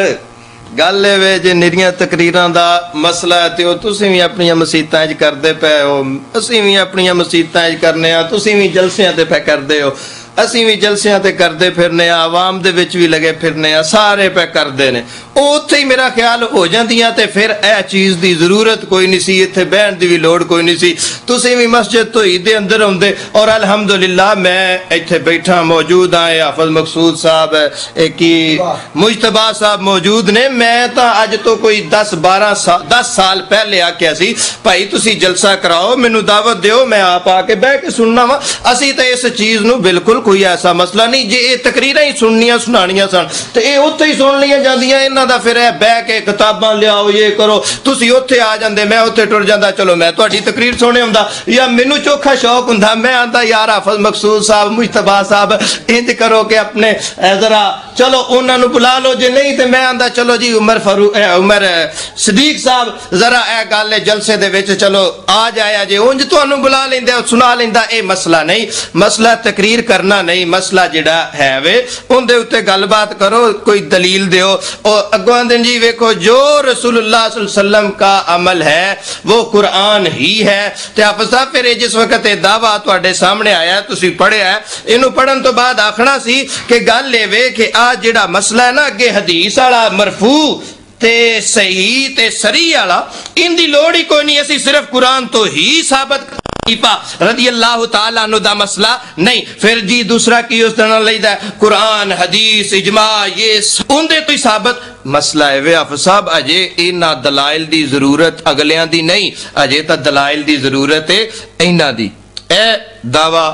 گل ہے جی نریاں تقریراں دا مسئلہ ہے تے تسی بھی اپنی مسیتاں وچ کردے پئے ہو, اسی بھی اپنی مسیتاں وچ کرنے ہاں, تسی بھی جلسیاں تے پہ کردے ہو, اسی بھی جلسیاں تے کردے پھرنے ہاں, عوام دے وچ بھی لگے پھرنے ہاں, سارے پہ کردے نے. اوتھے ہی میرا خیال ہو جاندیاں تے پھر اے چیز دی ضرورت کوئی نہیں سی, ایتھے بہن دی بھی لوڑ کوئی نہیں سی. تسی بھی مسجد تو عید دے اندر ہوندے, اور الحمدللہ میں ایتھے بیٹھا موجود ہاں. حافظ مقصود صاحب ایک مجتبیٰ صاحب موجود نے. میں تا اج تو کوئی 10 سال پہلے آکھیا سی بھائی تسی جلسہ کراؤ, مینوں دعوت دیو, میں آپ آ کے بیٹھ کے سننا وا. اسی تے اس چیز نو بالکل کوئی ایسا مسئلہ نہیں. جے اے تقریراں ہی سننیاں سنانیاں سن تے اے اوتھے ہی سن لیاں جاندیاں. انہاں دا پھر اے بیٹھ کے کتاباں لیاؤ یہ کرو, تسی اوتھے آ جاندے, میں اوتھے ٹر جاندا, چلو میں تہاڈی تقریر سنے ہوندا. یا مینوں چوکھا شوق ہوندا, میں آندا یار حافظ مقصود صاحب مجتبیٰ صاحب انج کرو کہ اپنے ذرا چلو انہاں نو بلا لو, جے نہیں تے میں آندا چلو جی عمر صدیق صاحب ذرا اے گل جلسے دے وچ چلو آ جایا جے, اونج تانوں بلا لیندا سنا لیندا. اے مسئلہ نہیں, مسئلہ تقریر کرنا نہیں, مسئلہ جڑا ہے وے اون دے اوتے گل بات کرو, کوئی دلیل دیو. اور اگوں دن جی ویکھو جو رسول اللہ صلی اللہ علیہ وسلم کا عمل ہے وہ قرآن ہی ہے. تے حافظ صاحب پھر جس وقت یہ دعویٰ تواڈے سامنے آیا تسی پڑھیا ہے, اینو پڑھن تو بعد آکھنا سی کہ گل اے وے کہ آ جڑا مسئلہ ہے نا اگے حدیث والا مرفوع تے صحیح تے صریح والا, ان دی لوڑ ہی کوئی نہیں. اسی صرف قرآن تو ہی ثابت رضی اللہ تعالیٰ عنہ دا مسئلہ نہیں. پھر جی دوسرا کی اس طرح لیدا ہے قرآن حدیث اجماع یہ ان دے تو ہی ثابت مسئلہ ہے. وے حافظ صاحب اجے انہاں دلائل دی ضرورت اگلیاں دی نہیں, اجے تا دلائل دی ضرورت ہے انہاں دی. اے دعویٰ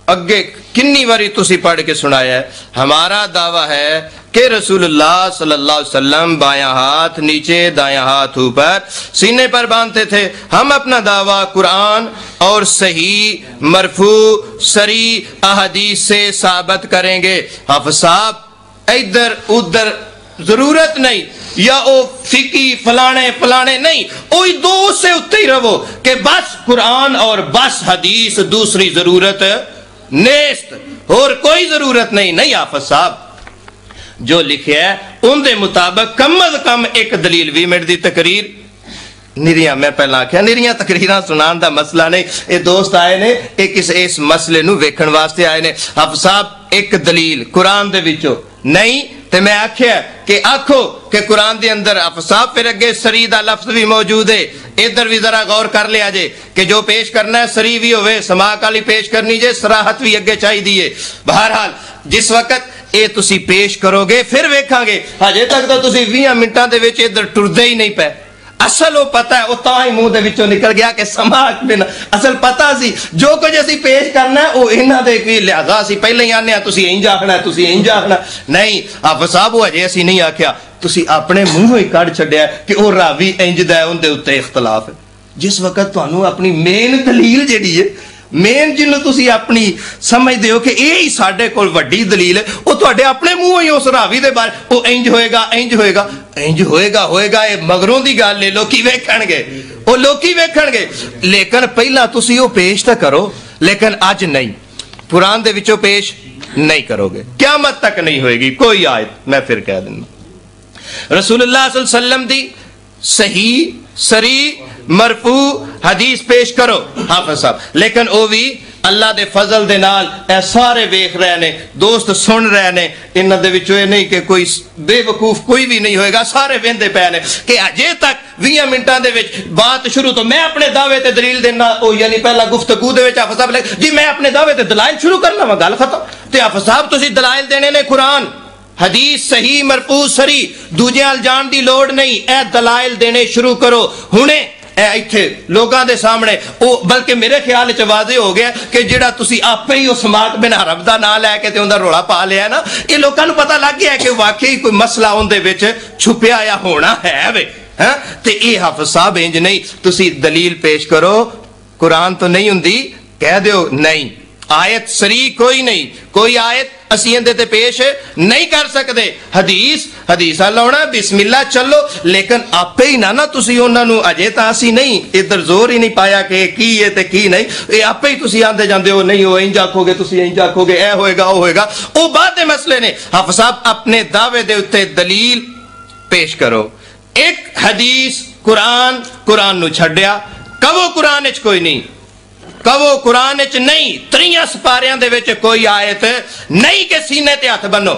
اگے کنی واری تسی پڑھ کے سنایا ہے. ہمارا دعویٰ ہے کہ رسول اللہ صلی اللہ علیہ وسلم بایاں ہاتھ نیچے دایاں ہاتھ اوپر سینے پر باندھتے تھے. ہم اپنا دعویٰ قرآن اور صحیح مرفوع صریح احادیث سے ثابت کریں گے. حافظ صاحب ادھر ادھر ضرورت نہیں, یا او فقی فلانے نہیں, اوہی دو سے اتنے ہی رہو کہ بس قرآن اور بس حدیث, دوسری ضرورت نیست, اور کوئی ضرورت نہیں. نہیں حافظ صاحب جو لکھیا ہے ان دے مطابق کم از کم ایک دلیل 20 منٹ دی تقریر نریاں, میں پہلا آکھیا نریاں تقریراں سنان دا مسئلہ نہیں. اے دوست آئے نے اس مسئلے نو ویکھن واسطے آئے نے. حافظ صاحب ایک دلیل قرآن دے وچوں نہیں تے میں آکھیا کہ آکھو کہ قرآن دے اندر حافظ صاحب پھر اگے سری دا لفظ بھی موجود ہے. ادھر بھی ذرا غور کر لیا جے کہ جو پیش کرنا ہے سری بھی ہوئے, سماعت والی پیش کرنی جے, صراحت بھی اگے چاہی دیئے. بہرحال جس وقت اے تسی پیش کرو گے پھر ویکھاں گے. ہجے تک تو تسی 20 منٹاں دے وچ ادھر ٹردے ہی نہیں پے. اصل وہ پتہ ہے, وہ تاں ہی منہ دے وچوں نکل گیا کہ سماعت بنا. اصل پتہ سی جو کچھ اسی پیش کرنا ہے وہ انہاں دے کی لہذا سی پہلے ہی آنے تسی انج آکھنا ہے, تسی انج آکھنا نہیں. حافظ صاحب وہ ہجے اسی نہیں آکھیا, تسی اپنے منہ ہی کڈ چھڈیا کہ وہ راوی انج دا ہے, ان دے اوتے اختلاف ہے. جس وقت تانوں اپنی مین دلیل جڑی ہے, مین جنوں تسی اپنی سمجھ دیو کہ اے ہی ساڈے کول وڈی دلیل ہے, وہ تواڈے اپنے منہ ہی اس راوی دے بارے او انج ہوئے گا انج ہوئے گا انج ہوئے گا. اے مگروں دی گل لے لوکی ویکھن گے, او لوکی ویکھن گے. لیکن پہلا تسی او پیش تے کرو, لیکن اج نہیں, قرآن دے وچوں پیش نہیں کرو گے, قیامت تک نہیں ہوئے گی کوئی آیت. میں پھر کہہ دوں رسول اللہ صلی اللہ علیہ وسلم دی صحیح صریح مرفوع حدیث پیش کرو حافظ صاحب, لیکن او بھی اللہ دے فضل دے نال اے سارے ویکھ رہے نے، دوست سن رہے نے، انہاں دے وچوں یہ نہیں کہ کوئی بے وقوف کوئی بھی نہیں ہوئے گا، سارے ویندے پے نے کہ اجے تک 20 منٹاں دے وچ بات شروع تو میں اپنے دعوے تے دلیل دینا، او یعنی پہلا گفتگو دے وچ حافظ صاحب جی میں اپنے دعوے تے دلائل شروع کرنا وا، گل ختم۔ تے حافظ صاحب تسی دلائل دینے نے قرآن حدیث صحیح مرفوع سری، دوجے ال جان دی لوڑ نہیں، اے دلائل دینے شروع کرو ہنے ایتھے لوگاں دے سامنے۔ او بلکہ میرے خیال وچ واضح ہو گیا کہ جڑا تسی آپے ہی اس ماک بن حرب دا نام لے کے تے اوندا رولا پا لیا نا، یہ لوکاں نوں پتہ لگ گیا کہ واقعی کوئی مسئلہ اون دے وچ چھپیا یا ہونا ہے وے ہاں۔ تے اے حافظ صاحب انج نہیں، تسی دلیل پیش کرو، قرآن تو نہیں ہوندی، کہہ دیو نہیں آیت سری کوئی نہیں، کوئی آیت اسی اندے تے پیش نہیں کر سکتے، حدیث لاؤنا بسم اللہ چلو، لیکن آپے ہی نہ تسی انہاں نوں اجے تا اسی نہیں ادھر زور ہی نہیں پایا کہ کی ہے تے کی نہیں، اے آپے ہی تسی آندے جاندے ہو نہیں ہو انج آکھو گے تسی انج آکھو گے اے ہوئے گا او ہوئے گا، او بعد دے مسئلے نے۔ حافظ صاحب اپنے دعوے دے اوتے دلیل پیش کرو، ایک حدیث قرآن نو چھڈیا، کہو قرآن وچ کوئی نہیں، کہو قرآن وچ نہیں، 3 سپاریاں دے وچ کوئی آیت نہیں کہ سینے تے ہاتھ بنو،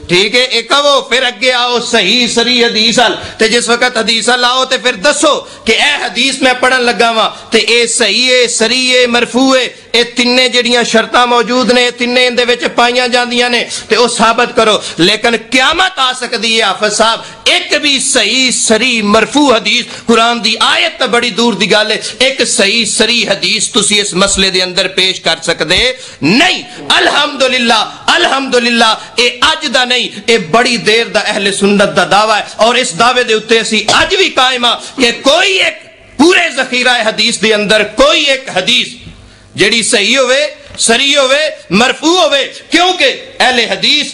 ٹھیک ہے، ایک کہو پھر اگے آؤ صحیح سری حدیث ال، تے جس وقت حدیث ال آؤ تے پھر دسو کہ اے حدیث میں پڑھن لگا وا تے اے صحیح ہے سری ہے مرفوع ہے، اے تینے جڑیاں شرطاں موجود نے تینے اندے وچ پائیاں جاندیاں نے تے او ثابت کرو، لیکن قیامت آ سکدی ہے حافظ صاحب ایک بھی صحیح سری مرفوع حدیث، قرآن دی آیت تے بڑی دور دی گل ہے، ایک صحیح سری حدیث تسی اس مسئلے دے اندر پیش کر سکدے نہیں۔ الحمدللہ اے اج دا نہیں، اے بڑی دیر دا اہل سنت دا دعویٰ ہے، اور اس دعوے دے اتے اسی اج بھی قائم ہاں کہ کوئی ایک پورے ذخیرہ حدیث دے اندر کوئی ایک حدیث جڑی صحیح ہوئے سری ہوئے مرفوع ہوئے، کیونکہ اہل حدیث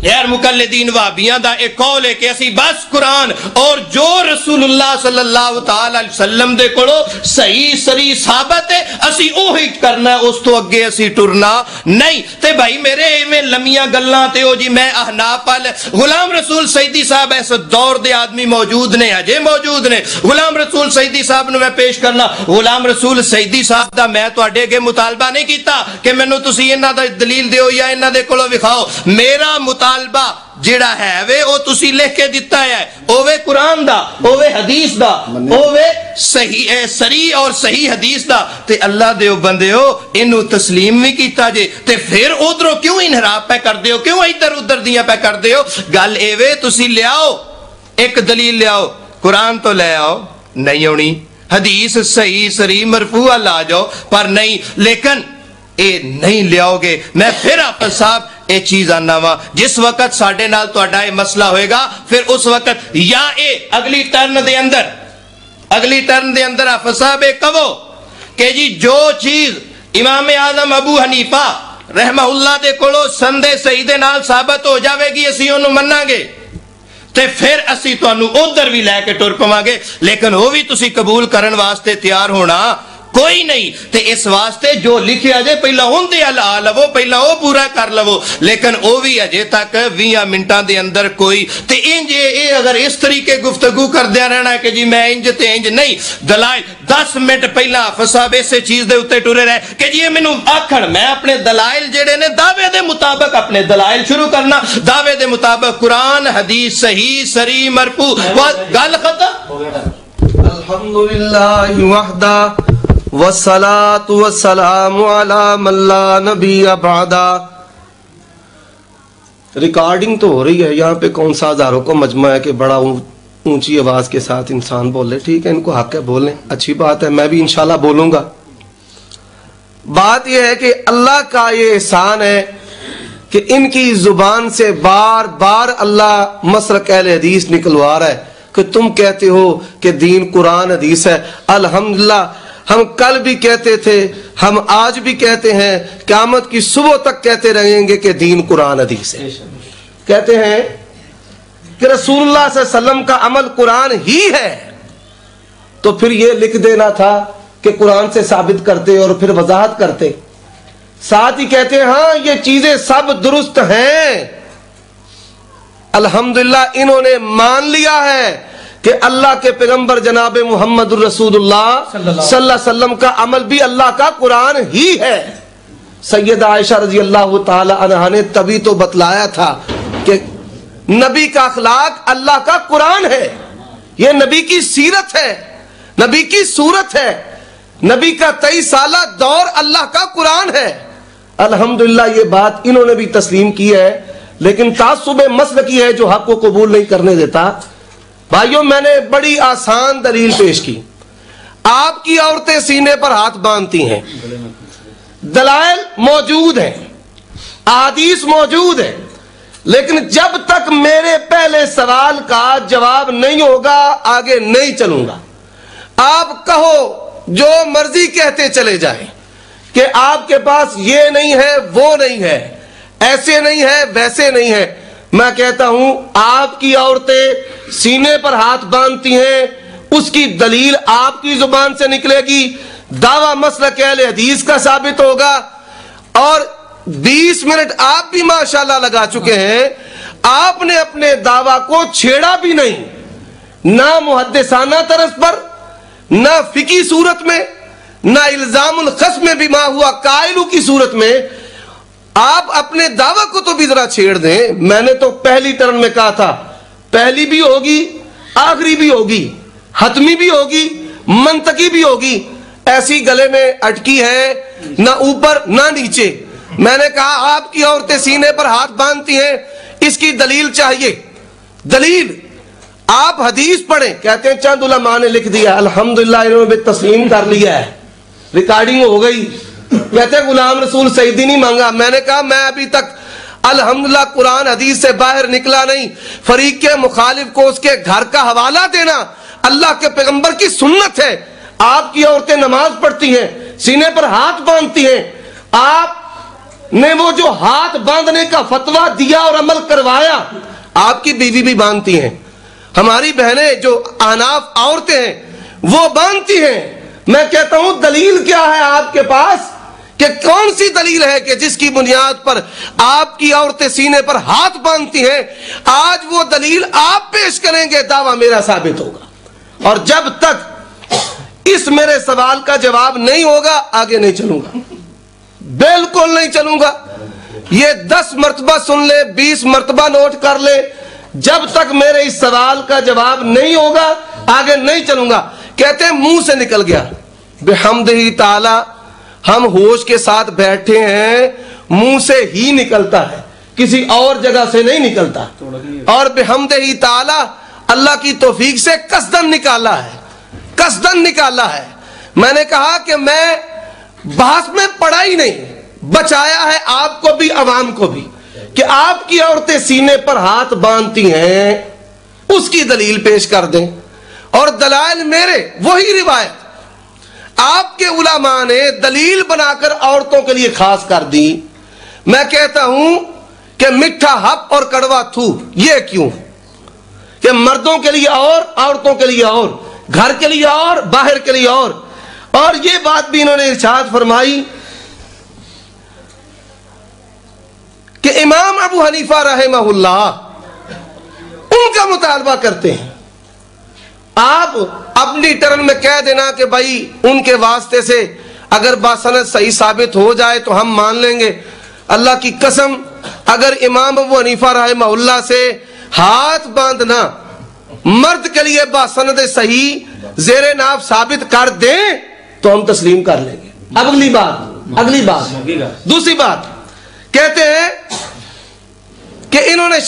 غیر مقلدین وہابیاں دا ایک قول ہے کہ اسی بس قرآن اور جو رسول اللہ صلی اللہ تعالی علیہ وسلم دے کولو صحیح سری ثابت ہے اسی اوہی کرنا ہے، اس تو اگے اسی ٹرنا نہیں۔ تے بھائی میرے ایویں لمیاں گلاں تے او جی میں احناف وال غلام رسول سیدی صاحب اس دور دے آدمی موجود نے، اجے موجود نے، غلام رسول سیدی صاحب نو میں پیش کرنا، غلام رسول سیدی صاحب دا میں تواڈے اگے مطالبہ نہیں کیتا کہ مینوں تسی انہاں دا دلیل دیو یا انہاں دے کولو وکھاؤ، میرا مطالبہ جڑا ہے وے او تسی لکھ کے دیتا ہے، اوے قرآن دا، اوے حدیث دا، اوے صحیح سری اور صحیح حدیث دا، تے اللہ دیو بندیو انہوں تسلیم بھی کیتا جے، تے پھر ادھروں کیوں انحراف پہ کر دیو، کیوں ادھر ادھر دیاں پہ کر دیو؟ گل ایوے تسی لے آؤ ایک دلیل لے آؤ، قرآن تو لے آؤ نہیں ہونی، حدیث صحیح سری مرفوع لا جاؤ پر نہیں، لیکن اے نہیں لے آؤ گے میں پھر آپ صاحب اے چیز آنا وا جس وقت ساڈے نال تہاڈا اے مسئلہ ہوئے گا پھر اس وقت یا اے اگلی ٹرن دے اندر حافظ صاحب اے کہو کہ جی جو چیز امام اعظم ابو حنیفہ رحمہ اللہ دے کولو سندے صحیح دے نال ثابت ہو جاوے گی اسی انہوں مننا گے تے پھر اسی تانوں ادھر بھی لے کے ٹر پواں گے، لیکن وہ بھی تسی قبول کرن واسطے تیار ہونا کوئی نہیں، تے اس واسطے جو لکھیا جائے پہلا ہون دے آ لو، پہلا وہ پورا کر لو، لیکن وہ بھی اجے تک 20 منٹاں دے اندر کوئی تے انج اے اگر اس طریقے گفتگو کردیا رہنا ہے کہ جی میں انج تے انج نہیں، دلائل 10 منٹ پہلا حافظ صاحب اسے چیز دے اوتے ٹرے رہے کہ جی مینوں آکھن میں اپنے دلائل جڑے نے دعوے دے مطابق اپنے دلائل شروع کرنا، دعوے دے مطابق قرآن حدیث صحیح سری مرفوع، گل ختم۔ الحمدللہ وحدہ والصلاة والسلام علی من لا نبی بعدا۔ ریکارڈنگ تو ہو رہی ہے یہاں پہ، کون سا ہزاروں کو مجمع ہے کہ بڑا اونچی آواز کے ساتھ انسان بول رہے، ٹھیک ہے ان کو حق ہے بولیں، اچھی بات ہے، میں بھی انشاءاللہ بولوں گا۔ بات یہ ہے کہ اللہ کا یہ احسان ہے کہ ان کی زبان سے بار بار اللہ مسلک اہل حدیث نکلوا رہا ہے کہ تم کہتے ہو کہ دین قرآن حدیث ہے۔ الحمدللہ ہم کل بھی کہتے تھے، ہم آج بھی کہتے ہیں، قیامت کی صبح تک کہتے رہیں گے کہ دین قرآن حدیث ہے۔ کہتے ہیں کہ رسول اللہ صلی اللہ علیہ وسلم کا عمل قرآن ہی ہے، تو پھر یہ لکھ دینا تھا کہ قرآن سے ثابت کرتے اور پھر وضاحت کرتے، ساتھ ہی کہتے ہیں ہاں یہ چیزیں سب درست ہیں۔ الحمدللہ انہوں نے مان لیا ہے کہ اللہ کے پیغمبر جناب محمد الرسول اللہ صلی اللہ علیہ وسلم کا عمل بھی اللہ کا قرآن ہی ہے۔ سیدہ عائشہ رضی اللہ تعالی عنہا نے تبھی تو بتلایا تھا کہ نبی کا اخلاق اللہ کا قرآن ہے، یہ نبی کی سیرت ہے، نبی کی صورت ہے، نبی کا 23 سالہ دور اللہ کا قرآن ہے۔ الحمدللہ یہ بات انہوں نے بھی تسلیم کی ہے، لیکن تعصب مسلکی ہے جو حق کو قبول نہیں کرنے دیتا۔ بھائیوں، میں نے بڑی آسان دلیل پیش کی، آپ کی عورتیں سینے پر ہاتھ باندھتی ہیں، دلائل موجود ہیں، احادیث موجود ہیں، لیکن جب تک میرے پہلے سوال کا جواب نہیں ہوگا آگے نہیں چلوں گا۔ آپ کہو جو مرضی کہتے چلے جائیں کہ آپ کے پاس یہ نہیں ہے وہ نہیں ہے، ایسے نہیں ہے ویسے نہیں ہے، میں کہتا ہوں آپ کی عورتیں سینے پر ہاتھ باندھتی ہیں، اس کی دلیل آپ کی زبان سے نکلے گی، دعویٰ مسلک اہل حدیث کا ثابت ہوگا، اور 20 منٹ آپ بھی ماشاءاللہ لگا چکے ہیں، آپ نے اپنے دعویٰ کو چھیڑا بھی نہیں، نہ محدثانہ طرز پر، نہ فقی صورت میں، نہ الزام الخصم میں بھی ما ہوا قائلو کی صورت میں۔ آپ اپنے دعویٰ کو تو بھی ذرا چھیڑ دیں۔ میں نے تو پہلی ٹرن میں کہا تھا پہلی بھی ہوگی آخری بھی ہوگی، حتمی بھی ہوگی منطقی بھی ہوگی، ایسی گلے میں اٹکی ہے نہ اوپر نہ نیچے۔ میں نے کہا آپ کی عورتیں سینے پر ہاتھ باندھتی ہیں، اس کی دلیل چاہیے، دلیل۔ آپ حدیث پڑھیں، کہتے ہیں چند علماء نے لکھ دیا، الحمدللہ انہوں نے بھی تسلیم کر لیا ہے، ریکارڈنگ ہو گئی، کہتے ہیں غلام رسول سعیدی نہیں مانگا۔ میں نے کہا میں ابھی تک الحمدللہ قرآن حدیث سے باہر نکلا نہیں، فریق کے مخالف کو اس کے گھر کا حوالہ دینا اللہ کے پیغمبر کی سنت ہے۔ آپ کی عورتیں نماز پڑھتی ہیں، سینے پر ہاتھ باندھتی ہیں، آپ نے وہ جو ہاتھ باندھنے کا فتویٰ دیا اور عمل کروایا، آپ کی بیوی بھی باندھتی ہیں، ہماری بہنیں جو احناف عورتیں ہیں وہ باندھتی ہیں۔ میں کہتا ہوں دلیل کیا ہے آپ کے پاس، کہ کون سی دلیل ہے کہ جس کی بنیاد پر آپ کی عورتیں سینے پر ہاتھ باندھتی ہیں؟ آج وہ دلیل آپ پیش کریں گے، دعویٰ میرا ثابت ہوگا، اور جب تک اس میرے سوال کا جواب نہیں ہوگا آگے نہیں چلوں گا، بالکل نہیں چلوں گا۔ یہ 10 مرتبہ سن لے، 20 مرتبہ نوٹ کر لے، جب تک میرے اس سوال کا جواب نہیں ہوگا آگے نہیں چلوں گا۔ کہتے ہیں منہ سے نکل گیا، بحمدہ تعالی ہم ہوش کے ساتھ بیٹھے ہیں، منہ سے ہی نکلتا ہے، کسی اور جگہ سے نہیں نکلتا، اور بحمدہ تعالی اللہ کی توفیق سے قصدن نکالا ہے، قصدن نکالا ہے۔ میں نے کہا کہ میں بحث میں پڑا ہی نہیں، بچایا ہے آپ کو بھی عوام کو بھی، کہ آپ کی عورتیں سینے پر ہاتھ باندھتی ہیں، اس کی دلیل پیش کر دیں، اور دلائل میرے وہی روایت آپ کے علماء نے دلیل بنا کر عورتوں کے لیے خاص کر دی۔ میں کہتا ہوں کہ میٹھا ہپ اور کڑوا تھو، یہ کیوں کہ مردوں کے لیے اور عورتوں کے لیے اور، گھر کے لیے اور باہر کے لیے اور یہ بات بھی انہوں نے ارشاد فرمائی کہ امام ابو حنیفہ رحمہ اللہ ان کا مطالبہ کرتے ہیں۔ آپ اپنی ٹرن میں کہہ دینا کہ بھائی ان کے واسطے سے اگر باسند صحیح ثابت ہو جائے تو ہم مان لیں گے۔ اللہ کی قسم اگر امام ابو حنیفہ رحمہ اللہ سے ہاتھ باندھنا مرد کے لیے باسند صحیح زیر ناف ثابت کر دیں تو ہم تسلیم کر لیں گے۔ اب اگلی بات دوسری بات کہتے ہیں کہ انہوں نے